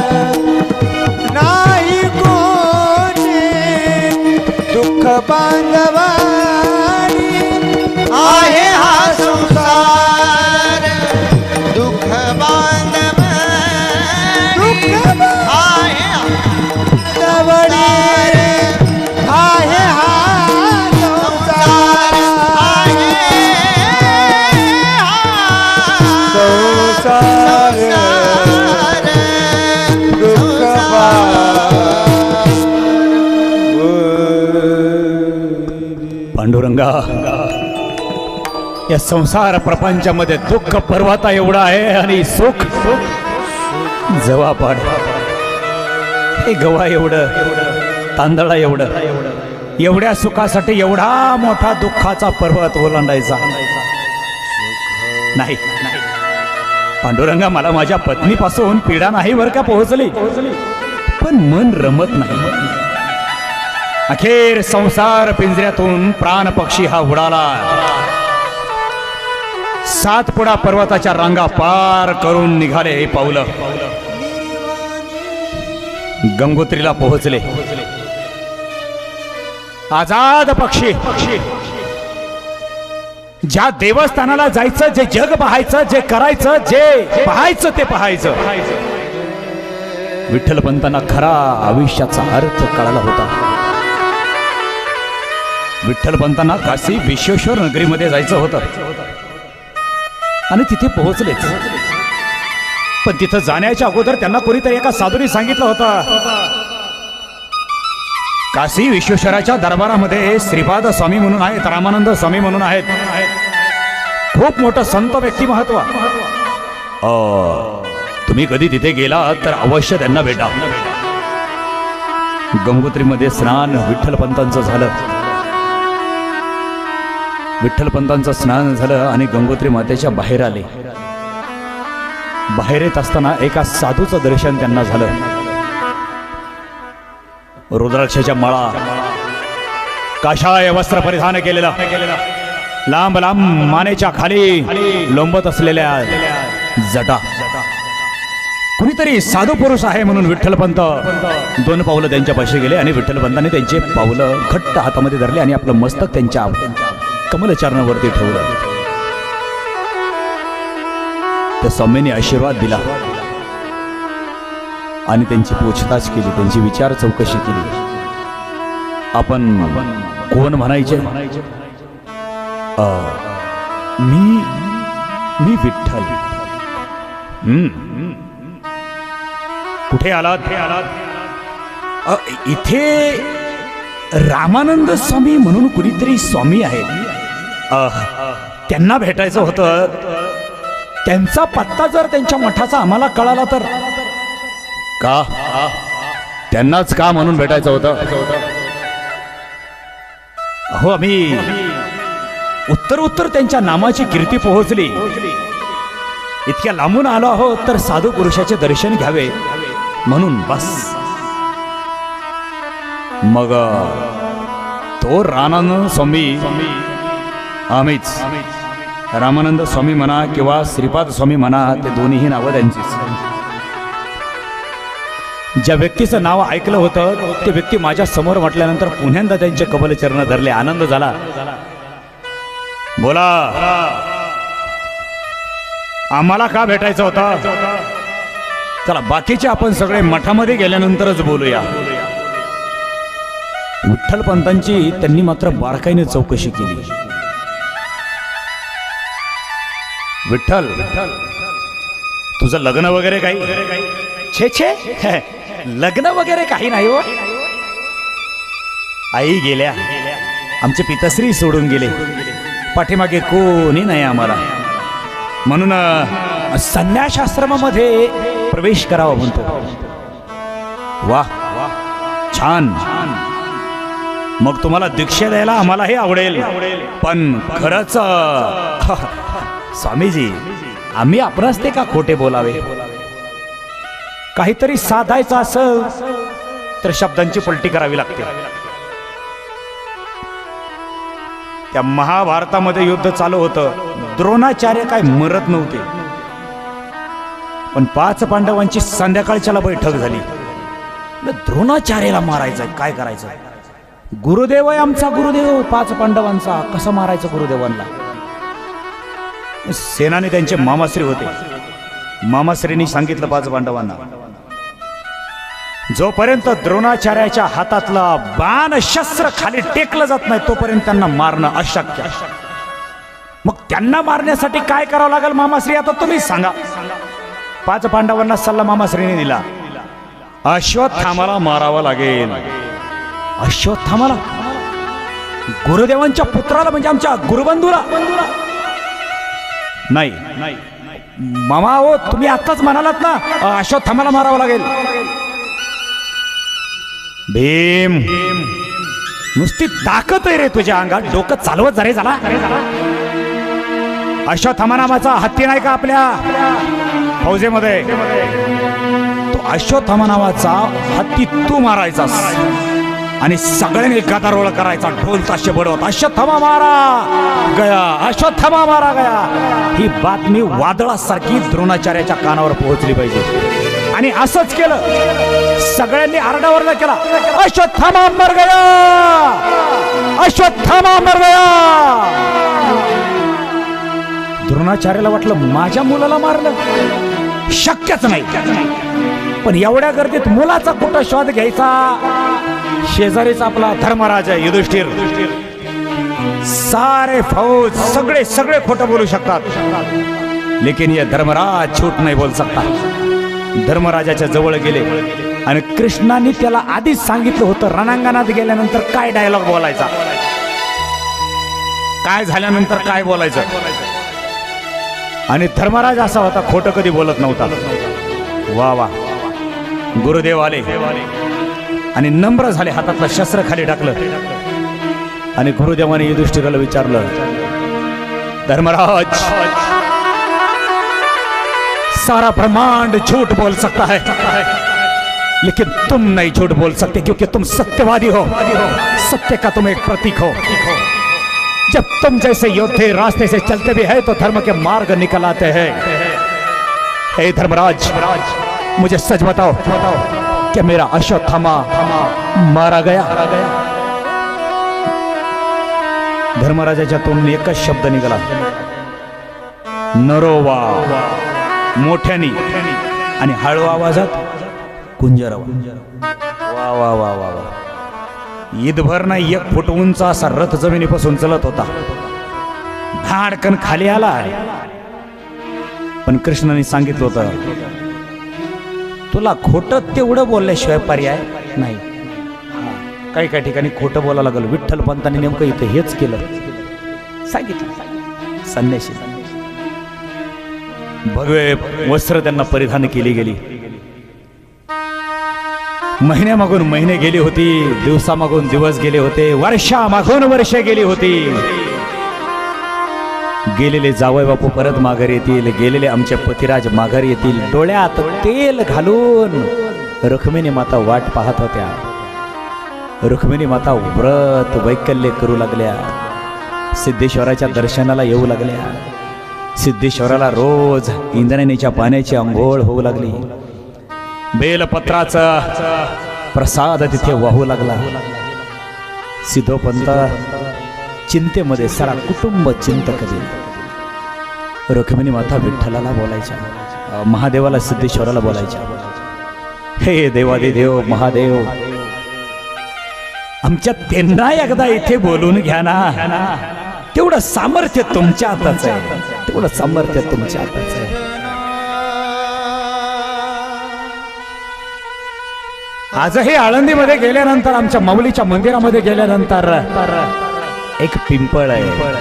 नाही कोणी, दुःख बांधवानी आहे हा संसार. दुःख बांधवणी आहे हा बांधवणी आहे हा संसार. संसार दुःख पांडुरंगा या संसार प्रपंचामध्ये दुःख पर्वता एवढा आहे आणि सुख जवापाड हे गवा एवढं तांदळा एवढं एवढ्या सुखासाठी एवढा मोठा दुःखाचा पर्वत ओलांडायचा नाही. पांडुरंगा मला माझ्या पत्नीपासून पीडा नाही वर का पोहोचली पण मन रमत नाही. अखेर संसार पिंजऱ्यातून प्राण पक्षी हा उडाला. सातपुडा पर्वताच्या रांगा पार करून निघाले हे पावलं. गंगोत्रीला पोहोचले. आजाद पक्षी ज्या देवस्थानाला जायचं, जे जग पाहायचं, जे करायचं, जे पाहायचं ते पाहायचं. विठ्ठलपंतांना खरा आयुष्याचा अर्थ कळाला होता. विठ्ठलपंतांना काशी विश्वेश्वर नगरीमध्ये जायचं होतं आणि तिथे पोहोचलेच. पण तिथं जाण्याच्या अगोदर त्यांना कोणीतरी एका साधूने सांगितलं होतं, काशी विश्वेश्वराच्या दरबारामध्ये श्रीपाद स्वामी म्हणून आहेत, रामानंद स्वामी म्हणून आहेत, खूप मोठं संत व्यक्तिमत्व. तुम्ही कधी तिथे गेला तर अवश्य त्यांना भेटा. गंगोत्रीमध्ये स्नान विठ्ठलपंतांचं झालं. विठ्ठलपंतांचं स्नान झालं आणि गंगोत्री मातेच्या बाहेर आले. बाहेर येत असताना एका साधूचं दर्शन त्यांना झालं. रुद्राक्षाच्या माळा, काशाय वस्त्र परिधान केलेला, लांब लांब मानेच्या खाली लोंबत असलेल्या जटा. कुणीतरी साधू पुरुष आहे म्हणून विठ्ठलपंत 2 पावलं त्यांच्या पाशी गेले आणि विठ्ठलपंतांनी त्यांचे पावलं घट्ट हातामध्ये धरले आणि आपलं मस्तक त्यांच्या कमलचरणावरती ठेवलं. त्या स्वामींनी आशीर्वाद दिला आणि त्यांची पूछताछ केली, त्यांची विचार चौकशी केली. आपण कोण म्हणायचे? मी विठ्ठल. कुठे आलात? इथे रामानंद स्वामी म्हणून कुणीतरी स्वामी आहेत, त्यांना भेटायचं होतं. त्यांचा पत्ता जर त्यांच्या मठाचा आम्हाला कळाला तर. का? त्यांनाच का म्हणून भेटायचं होतं? अहो, आम्ही उत्तर त्यांच्या नामाची कीर्ती पोहोचली, इतक्या लांबून आलो आहोत तर साधू पुरुषाचे दर्शन घ्यावे म्हणून बस. मग तो रामानंद स्वामी आम्हीच. रामानंद स्वामी म्हणा किंवा श्रीपाद स्वामी म्हणा, ते दोन्हीही नावं त्यांचीच. ज्या व्यक्तीचं नाव ऐकलं होतं ते व्यक्ती माझ्या समोर म्हटल्यानंतर पुन्हा त्यांचे कमलचरण धरले. आनंद झाला. बोला, आम्हाला का भेटायचं होतं? चला, बाकीचे आपण सगळे मठामध्ये गेल्यानंतरच बोलूया. विठ्ठलपंतांची त्यांनी मात्र बारकाईने चौकशी केली. विठ्ठल, तुझं लग्न वगैरे काही? छे लग्न वगैरे काही नाही हो. आई गेल्या, आमचे पिताश्री सोडून गेले, पाठीमागे कोणी नाही आम्हाला, म्हणून संन्यासाश्रमामध्ये प्रवेश करावा म्हणतो. वाह, छान. मग तुम्हाला दीक्षा द्यायला आम्हालाही आवडेल. पण खरंच स्वामीजी, आम्ही आपणच ते का खोटे बोलावे? काहीतरी साधायचं असेल तर शब्दांची पलटी करावी लागते. त्या महाभारतामध्ये युद्ध चालू होतं. द्रोणाचार्य काय मरत नव्हते, पण 5 पांडवांची संध्याकाळच्याला बैठक झाली. द्रोणाचार्याला मारायचंय, काय करायचं? गुरुदेव आहे आमचा, गुरुदेव 5 पांडवांचा, कसं मारायचं गुरुदेवांना? सेनानी त्यांचे मामाश्री होते. मामाश्रींनी सांगितलं 5 पांडवांना, जोपर्यंत द्रोणाचार्याच्या हातातला बाण शस्त्र खाली टेकलं जात नाही तोपर्यंत त्यांना मारणं अशक्य. मग त्यांना मारण्यासाठी काय करावं लागेल मामाश्री? आता तुम्ही सांगा. 5 पांडवांना सल्ला मामाश्रीने दिला, अश्वत्थामाला मारावं लागेल. अश्वत्थामाला? गुरुदेवांच्या पुत्राला, म्हणजे आमच्या गुरुबंधूला? नाही मामा हो, तुम्ही आत्ताच म्हणालात ना अश्वत्थामाला मारावं लागेल. भीम, नुसती ताकद आहे रे तुझ्या अंगात, डोकं चालवत जा रे झाला. अश्वत्थामा नावाचा हत्ती नाही का आपल्या फौजेमध्ये? तो अश्वत्थामा नावाचा हत्ती तू मारायचास आणि सगळ्यांनी गदारोळ करायचा, ढोल ताशे बडवत अश्वत्थामा मारा गया, अश्वत्थामा मारा गया. ही बातमी वादळासारखी द्रोणाचार्याच्या कानावर पोहोचली पाहिजे. आणि असंच केलं, सगळ्यांनी आरडाओरडा केला, अश्वत्थामा मर गया, अश्वत्थामा मर गया. द्रोणाचार्याला वाटलं माझ्या मुलाला मारलं, शक्यच नाही. पण एवढ्या गर्दीत मुलाचा कुठं शोध घ्यायचा? शेजारीचा आपला धर्मराज आहे युधिष्ठिर. सारे फौज सगळे खोटं बोलू शकतात, लेकिन ये धर्मराज झूठ नाही बोल सकता. धर्मराजाच्या जवळ गेले आणि कृष्णाने त्याला आधीच सांगितलं होतं रणांगणात गेल्यानंतर काय डायलॉग बोलायचा, काय झाल्यानंतर काय बोलायचं. आणि धर्मराज असा होता, खोटं कधी बोलत नव्हता. वा वा. गुरुदेव आले आणि नम्र झाले, हातातलं शस्त्र खाली टाकलं आणि गुरुदेवाने युधिष्ठिराला विचारलं, धर्मराज, सारा ब्रह्मांड झूठ बोल सकता है, लेकिन तुम नहीं झूठ बोल सकते, क्योंकि तुम सत्यवादी हो, सत्य का तुम एक प्रतीक हो. जब तुम जैसे योद्धे रास्ते से चलते भी है तो धर्म के मार्ग निकल आते हैं. हे धर्मराज, मुझे सच बताओ कि मेरा अश्वत्थामा मारा गया? धर्मराजाच्या तोंडून एकच शब्द निघाला, नरोवा. मोठ्यानी आणि हळू आवाजात कुंजरवा. वा वा वा वा वा. ईदभर नाही 1 फूट उंच असा रथ जमिनीपासून चलत होता, धाडकन खाली आला. पण कृष्णाने सांगितलं होतं, तुला खोटं तेवढं बोलल्याशिवाय पर्याय नाही. काही काही ठिकाणी खोटं बोलायला लागलं. विठ्ठल पंतांनी नेमकं इथं हेच केलं, सांगितलं. संन्यासी भगवे वस्त्र त्यांना परिधान केली गेली. महिन्यामागून महिने गेले होती, दिवसामागून दिवस गेले होते, वर्षामागून वर्षे गेली होती. गेलेले जावई बापू परत माघारी येतील, गेलेले आमचे पतिराज माघारी येतील. डोळ्यात तेल घालून रुक्मिणी माता वाट पाहत होत्या. रुक्मिणी माता व्रत वैकल्य करू लागल्या, सिद्धेश्वराच्या दर्शनाला येऊ लागल्या. सिद्धेश्वराला रोज इंद्रायणीच्या पाण्याची अंघोळ होऊ लागली. बेलपत्राचा प्रसाद तिथे वाहू लागला. सिद्धोपंत चिंतेमध्ये सारा कुटुंब चिंतक झाले. रुक्मिणी माता विठ्ठलाला बोलायच्या, महादेवाला सिद्धेश्वराला बोलायच्या, हे देवादिदेव महादेव, आमच्या त्यांना एकदा इथे बोलून घ्या ना. तेवढं सामर्थ्य तुमच्या हाताचं आहे, तेवढं सामर्थ्य तुमच्या हाताचं आहे. आजही आळंदीमध्ये गेल्यानंतर, आमच्या माऊलीच्या मंदिरामध्ये गेल्यानंतर एक पिंपळ आहे.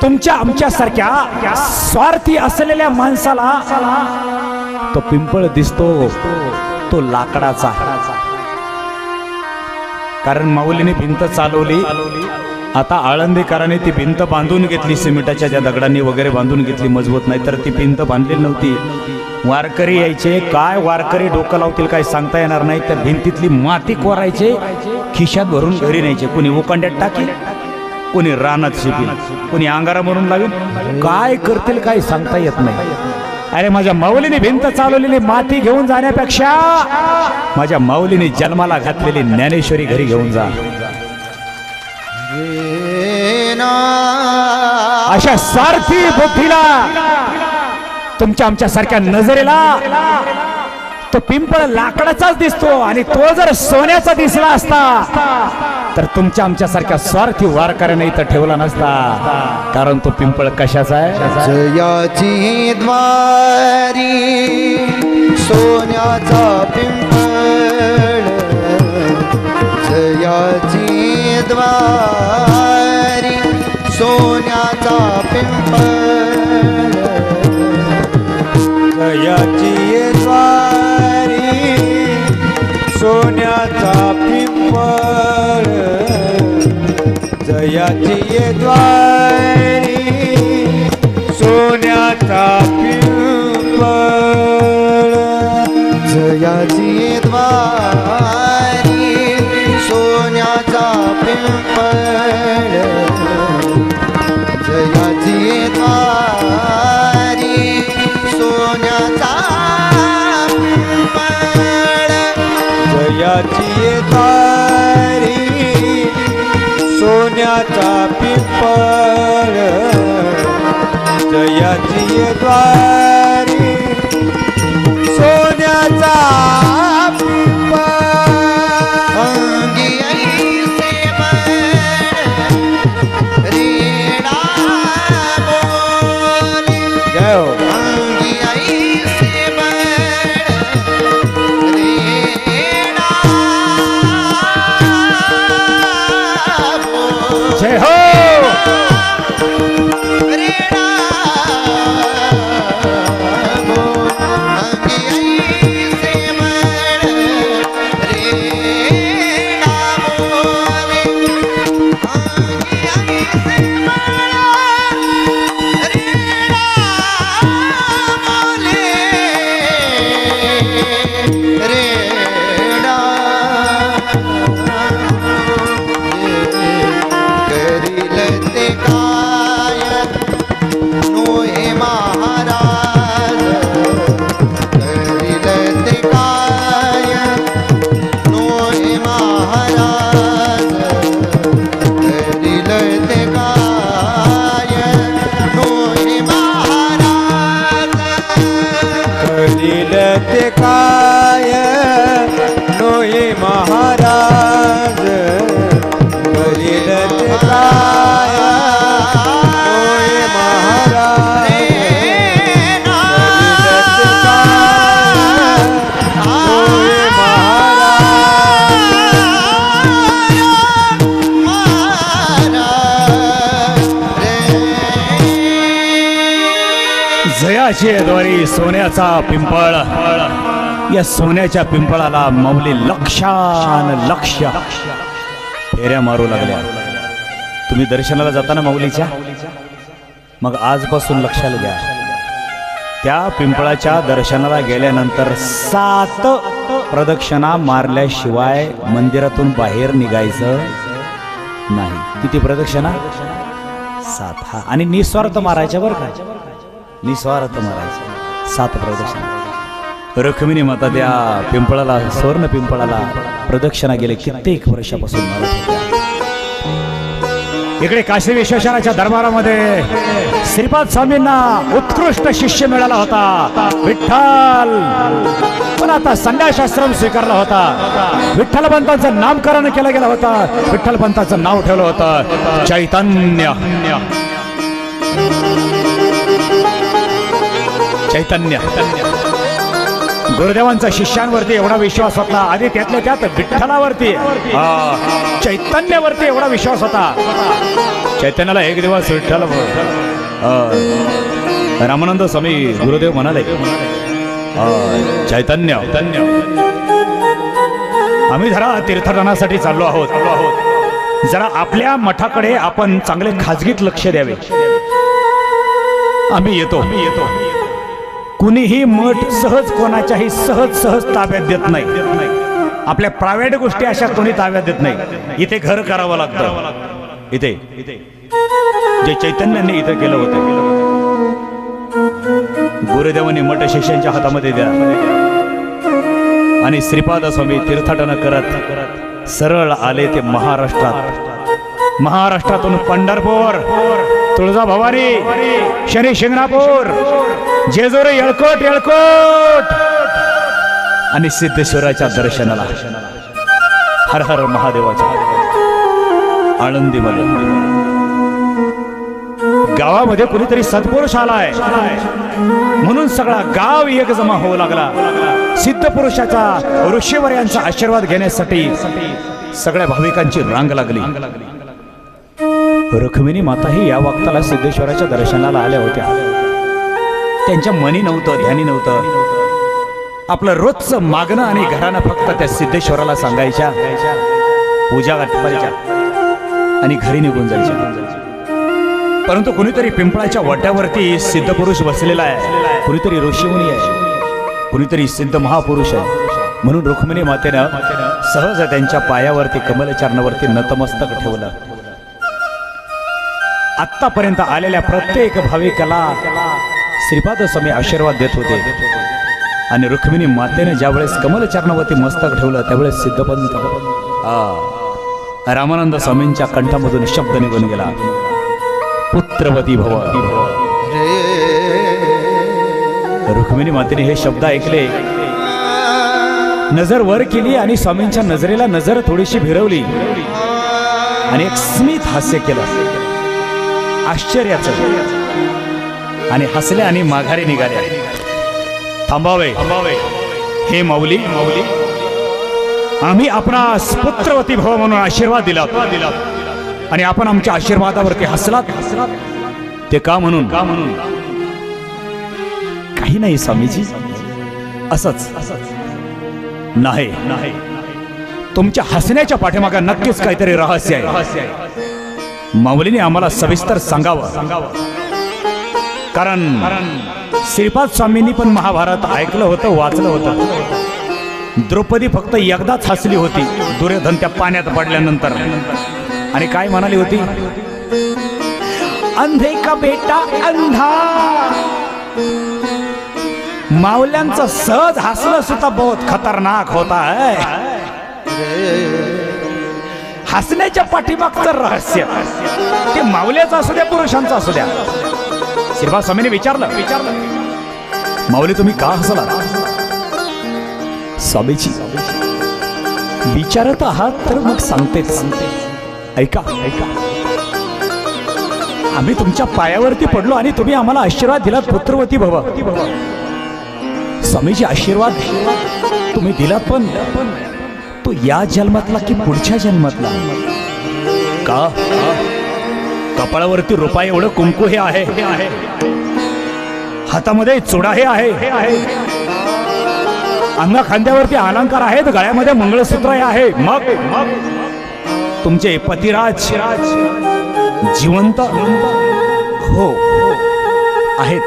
तुमच्या आमच्यासारख्या स्वार्थी असलेल्या माणसाला तो पिंपळ दिसतो, तो लाकडाचा. कारण माऊलीने भिंत चालवली, आता आळंदीकरांनी ती भिंत बांधून घेतली, सिमेंटाच्या ज्या दगडांनी वगैरे बांधून घेतली, मजबूत नाही तर ती भिंत बांधलेली नव्हती. वारकरी यायचे, काय वारकरी डोकं लावतील काय सांगता येणार नाही. त्या भिंतीतली माती कोरायचे, खिशात भरून घरी न्यायचे. कोणी उकांड्यात टाकी, कोणी रानात शिपी, कोणी अंगारा म्हणून लावीन, काय करतील काय सांगता येत नाही. अरे माझ्या माऊलीने भिंत चालवलेली माती घेऊन जाण्यापेक्षा माझ्या माऊलीने जन्माला घातलेली ज्ञानेश्वरी घरी घेऊन जा. अशा स्वार्थी बुद्धीला, तुमच्या आमच्या सारख्या नजरेला तो पिंपळ लाकडाचाच दिसतो, आणि तो जर सोन्याचा दिसला असता तर तुमच्या आमच्या सारख्या स्वार्थी वारकऱ्याने इथं ठेवला नसता. कारण तो पिंपळ कशाचा आहे? जयाची द्वारी सोन्याचा पिंपळ, जयाची द्वारी सोन्याचा पिंपळ जयाची ये द्वारी सोन्याचा पिंपळ जयाची ये द्वारी सोन्याचा पिंपळ जयाची द्वारी सोन्याचा पिंपळ जयाची द्वारी सोन्याचा पिंपळ जयाची ये द्वारी सोन्याचा पिंपळ जयाची ये द्वारी सोन्याचा पिंपळ अंगी ऐसे रेणा बोले जय हो अंगी ऐसे रेणा बोले जय हो रेणा बोले अंगी ऐसे रेणा बोले अंगी ऐसे रेणा करील ते काय नोहे महाराज करील ते काय नोहे महाराज करील ते काय नोहे महाराज करील ते काय नोहे महाराज करील ते काय नोहे महाराज करील ते काय नोहे जयाची द्वारी सोन्याचा पिंपळ या सोन्याच्या पिंपळाला माऊली लक्षान लक्ष फेऱ्या मारू लागल्या. तुम्ही दर्शनाला जाताना माऊलीच्या मग आजपासून लक्षाला घ्या, त्या पिंपळाच्या दर्शनाला गेल्यानंतर 7 प्रदक्षिणा मारल्याशिवाय मंदिरातून बाहेर निघायचं नाही. किती प्रदक्षिणा? 7. हा आणि निस्वार्थ मारायच्या बरं का, निस्वार्थ मारायचं. 7 प्रदक्षिणा. रखुमिनी माता त्या पिंपळाला, सुवर्ण पिंपळाला प्रदक्षिणा गेले कित्येक वर्षापासून मारत होत्या. इकडे काशी विश्वेश्वराच्या दरबारामध्ये श्रीपाद स्वामींना उत्कृष्ट शिष्य मिळाला होता विठ्ठल, पण आता संन्यासाश्रम स्वीकारला होता. विठ्ठल पंतांचं नामकरण केलं गेलं होतं. विठ्ठल पंतांचं नाव ठेवलं होतं चैतन्य. चैतन्य गुरुदेवांचा शिष्यांवरती एवढा विश्वास होता, आधी त्यातल्या त्यात विठ्ठलावरती, चैतन्यावरती एवढा विश्वास होता. चैतन्याला एक दिवस विठ्ठल रामानंद स्वामी गुरुदेव म्हणाले, चैतन्य आम्ही जरा तीर्थदानासाठी चाललो आहोत, जरा आपल्या मठाकडे आपण चांगले खाजगीत लक्ष द्यावे. आम्ही येतो. कुणीही मठ सहज कोणाच्याही सहज ताब्यात देत नाही. आपल्या प्रायव्हेट गोष्टी अशा कोणी ताब्यात देत नाही. इथे घर करावं लागतं. इथे जे चैतन्याने इथे केलं होतं, गुरुदेवांनी मठ शिष्यांच्या हातामध्ये द्या आणि श्रीपाद स्वामी तीर्थाटन करत सरळ आले ते महाराष्ट्रात. महाराष्ट्रातून पंढरपूर, तुळजाभवानी, शनी शिंगणापूर, जेजुरी, येळकोट आणि सिद्धेश्वराच्या दर्शनाला, हर हर महादेवाच्या आळंदीमध्ये गावामध्ये कुणीतरी सत्पुरुष आलाय म्हणून सगळा गाव एक जमा होऊ लागला. सिद्ध पुरुषाचा, ऋषीवर्यांचा आशीर्वाद घेण्यासाठी सगळ्या भाविकांची रांग लागली. रुक्मिणी माताही या वक्ताला सिद्धेश्वराच्या दर्शनाला आल्या होत्या. त्यांच्या मनी नव्हतं, ध्यानी नव्हतं. आपलं रोजचं मागणं आणि घरानं फक्त त्या सिद्धेश्वराला सांगायच्या, पूजा आटपायच्या आणि घरी निघून जायच्या. परंतु कुणीतरी पिंपळाच्या वट्यावरती सिद्ध पुरुष बसलेला आहे, कुणीतरी ऋषीमुनी आहे, कुणीतरी सिद्ध महापुरुष आहे. म्हणून रुक्मिणी मातेनं सहज त्यांच्या पायावरती कमलचरणावरती नतमस्तक ठेवलं. आत्तापर्यंत आलेल्या प्रत्येक भाविकाला श्रीपाद स्वामी आशीर्वाद देत होते. आणि रुक्मिणी मातेने ज्यावेळेस कमलचरणावरती मस्तक ठेवलं त्यावेळेस सिद्धपंत रामानंद स्वामींच्या कंठामधून शब्द निघून गेला, पुत्रवती भव. रुक्मिणी मातेने हे शब्द ऐकले, नजर वर केली आणि स्वामींच्या नजरेला नजर थोडीशी भिरवली आणि एक स्मित हास्य केलं आश्चर्याचं, आणि हसल्या आणि माघारी निघाल्या. थांबावे हे माऊली, आम्ही आपणास पुत्रवती भव म्हणून आशीर्वाद दिला आणि आपण आमच्या आशीर्वादावरती हसलात. ते का म्हणून? काही नाही स्वामीजी, असंच नाही. तुमच्या हसण्याच्या पाठीमागे नक्कीच काहीतरी रहस्य आहे. माऊलीने आम्हाला सविस्तर सांगावं, कारण श्रीपाद स्वामींनी पण महाभारत ऐकलं होतं, वाचलं होतं. द्रौपदी फक्त एकदाच हसली होती दुर्योधन त्या पाण्यात पडल्यानंतर, आणि काय म्हणाली होती? अंधे का बेटा अंधा. माऊल्यांचं सहज हसणं सुद्धा बहुत खतरनाक होता है. हसण्याच्या पाठीमागचं रहस्य ते माऊल्याचं असू द्या, पुरुषांचं असू द्या. श्रीपाद स्वामींनी विचारलं, माऊली तुम्ही का हसला? स्वामीजी विचारत आहात तर मग सांगतेच. ऐका, आम्ही तुमच्या पायावरती पडलो आणि तुम्ही आम्हाला आशीर्वाद दिलात, पुत्रवती भव. स्वामीजी आशीर्वाद तुम्ही दिलात, पण तो या जन्मातला की पुढच्या जन्मातला? का कपाळावरती रुपा एवढं कुंकू हे आहे, हातामध्ये चुडा हे आहे, अंगा खांद्यावरती अलंकार आहेत, गळ्यामध्ये मंगळसूत्र हे आहे. मग तुमचे पतिराज जिवंत हो आहेत,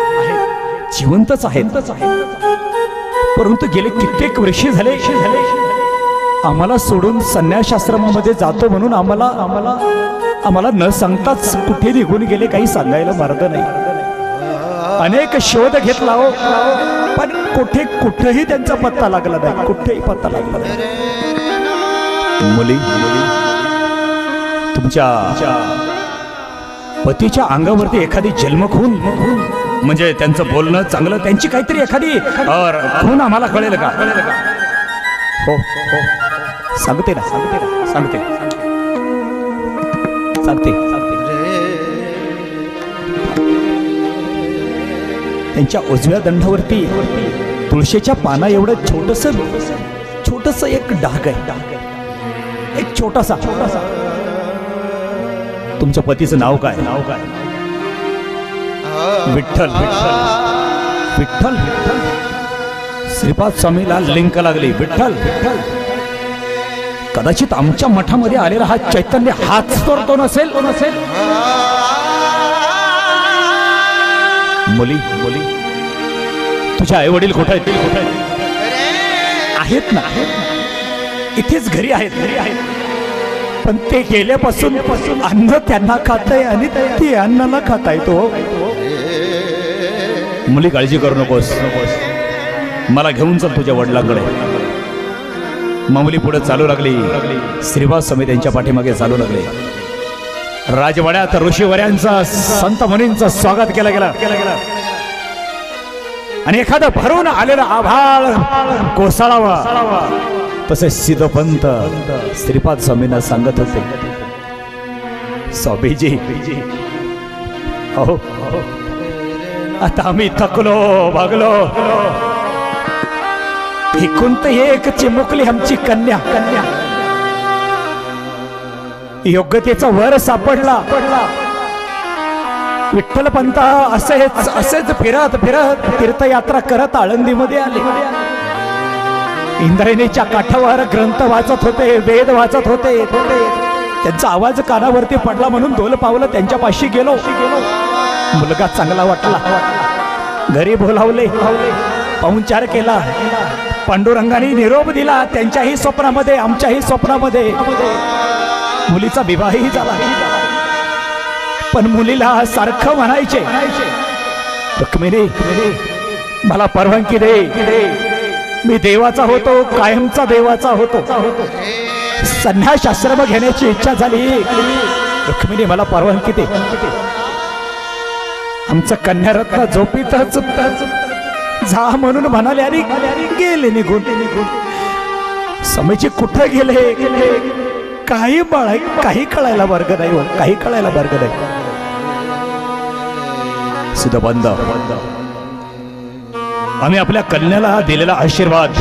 जिवंतच आहेत, परंतु गेले कित्येक वर्षे झाले आम्हाला सोडून संन्यासाश्रमामध्ये जातो म्हणून आम्हाला न सांगताच कुठे निघून गेले, काही सांगायला मार्ग नाही. अनेक शोध घेतला हो, पण कुठेही त्यांचा पत्ता लागला नाही, कुठेही पत्ता लागला नाही. मुली तुमच्या पतीच्या अंगावरती एखादी जन्मखून, म्हणजे त्यांचं बोलणं चांगलं, त्यांची काहीतरी एखादी खून आम्हाला कळेल का? हो सांगते ना, सांगते. त्यांच्या उजव्या दंडावरती तुळशीच्या पाना एवढं छोटस एक डाग आहे, एक छोटासा. तुमच्या पतीचं नाव काय? विठ्ठल. श्रीपाद स्वामीला लिंक लागली, विठ्ठल. कदाचित आमच्या मठामध्ये आलेला हा चैतन्य हाच तो नसेल. मुली तुझ्या आई वडील कुठे आहेत ना? इथेच घरी आहेत, पण ते गेल्यापासून अन्न त्यांना खाताय आणि ते अन्नाला खाताय तो. मुली काळजी करू नकोस, मला घेऊन चल तुझ्या वडिलांकडे. माऊली पुढे चालू लागली, श्रीपाद स्वामी त्यांच्या पाठीमागे चालू लागले. राजवाड्यात ऋषीवर्यांचा, संत मुनींचं स्वागत केलं गेलं आणि एखादं भरून आलेलं आभाळ कोसळावा तसे सिद्धपंत श्रीपाद स्वामींना सांगत होते, स्वामीजी हो आता आम्ही थकलो, भागलो. एकूण एक चिमुकली आमची कन्या योग्यतेचा वर सापडला. विठ्ठलपंत असेच फिरत फिरत तीर्थयात्रा करत आळंदीमध्ये आले. इंद्रायणीच्या काठावर ग्रंथ वाचत होते, वेद वाचत होते. त्यांचा आवाज कानावरती पडला म्हणून दोल पावलं त्यांच्या पाशी गेलो. मुलगा चांगला वाटला, घरी बोलावले, पाहुणचार केला. पांडुरंगाने निरोप दिला. त्यांच्याही स्वप्नामध्ये, आमच्याही स्वप्नामध्ये मुलीचा विवाहही झाला. पण मुलीला सारखं म्हणायचे, रुक्मिणी मला परवानगी दे, मी देवाचा होतो, कायमचा देवाचा होतो. संन्यास आश्रम घेण्याची इच्छा झाली. रुक्मिणी मला परवानगी दे. आमचं कन्यारत्न झोपीतच जा म्हणून म्हणाले आणि गेले निघून. समयचे कुठं गेले काही काही कळायला वर्ग नाही, काही कळायला वर्ग नाही. सुद्धा बंद. आम्ही आपल्या कन्याला दिलेला आशीर्वाद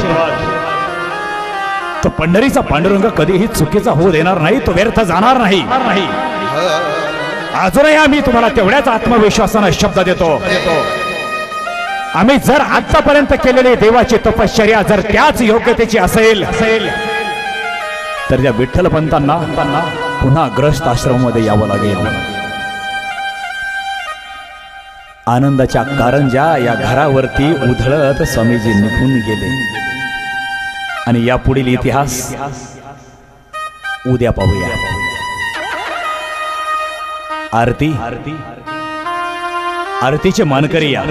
तो पंढरीचा पांडुरंग कधीही चुकीचा होऊ देणार नाही, तो व्यर्थ जाणार नाही. अजूनही आम्ही तुम्हाला तेवढ्याच आत्मविश्वासाने शब्द देतो. आम्ही जर आतापर्यंत केलेली देवाची तपश्चर्या जर त्याच योग्यतेची असेल तर त्या विठ्ठलपंतांना पुन्हा ग्रस्त आश्रमामध्ये यावं लागेल. आनंदाच्या कारंजा या घरावरती उधळत स्वामीजी निघून गेले. आणि यापुढील इतिहास उद्या पाहूया. आरतीचे मानकरी या.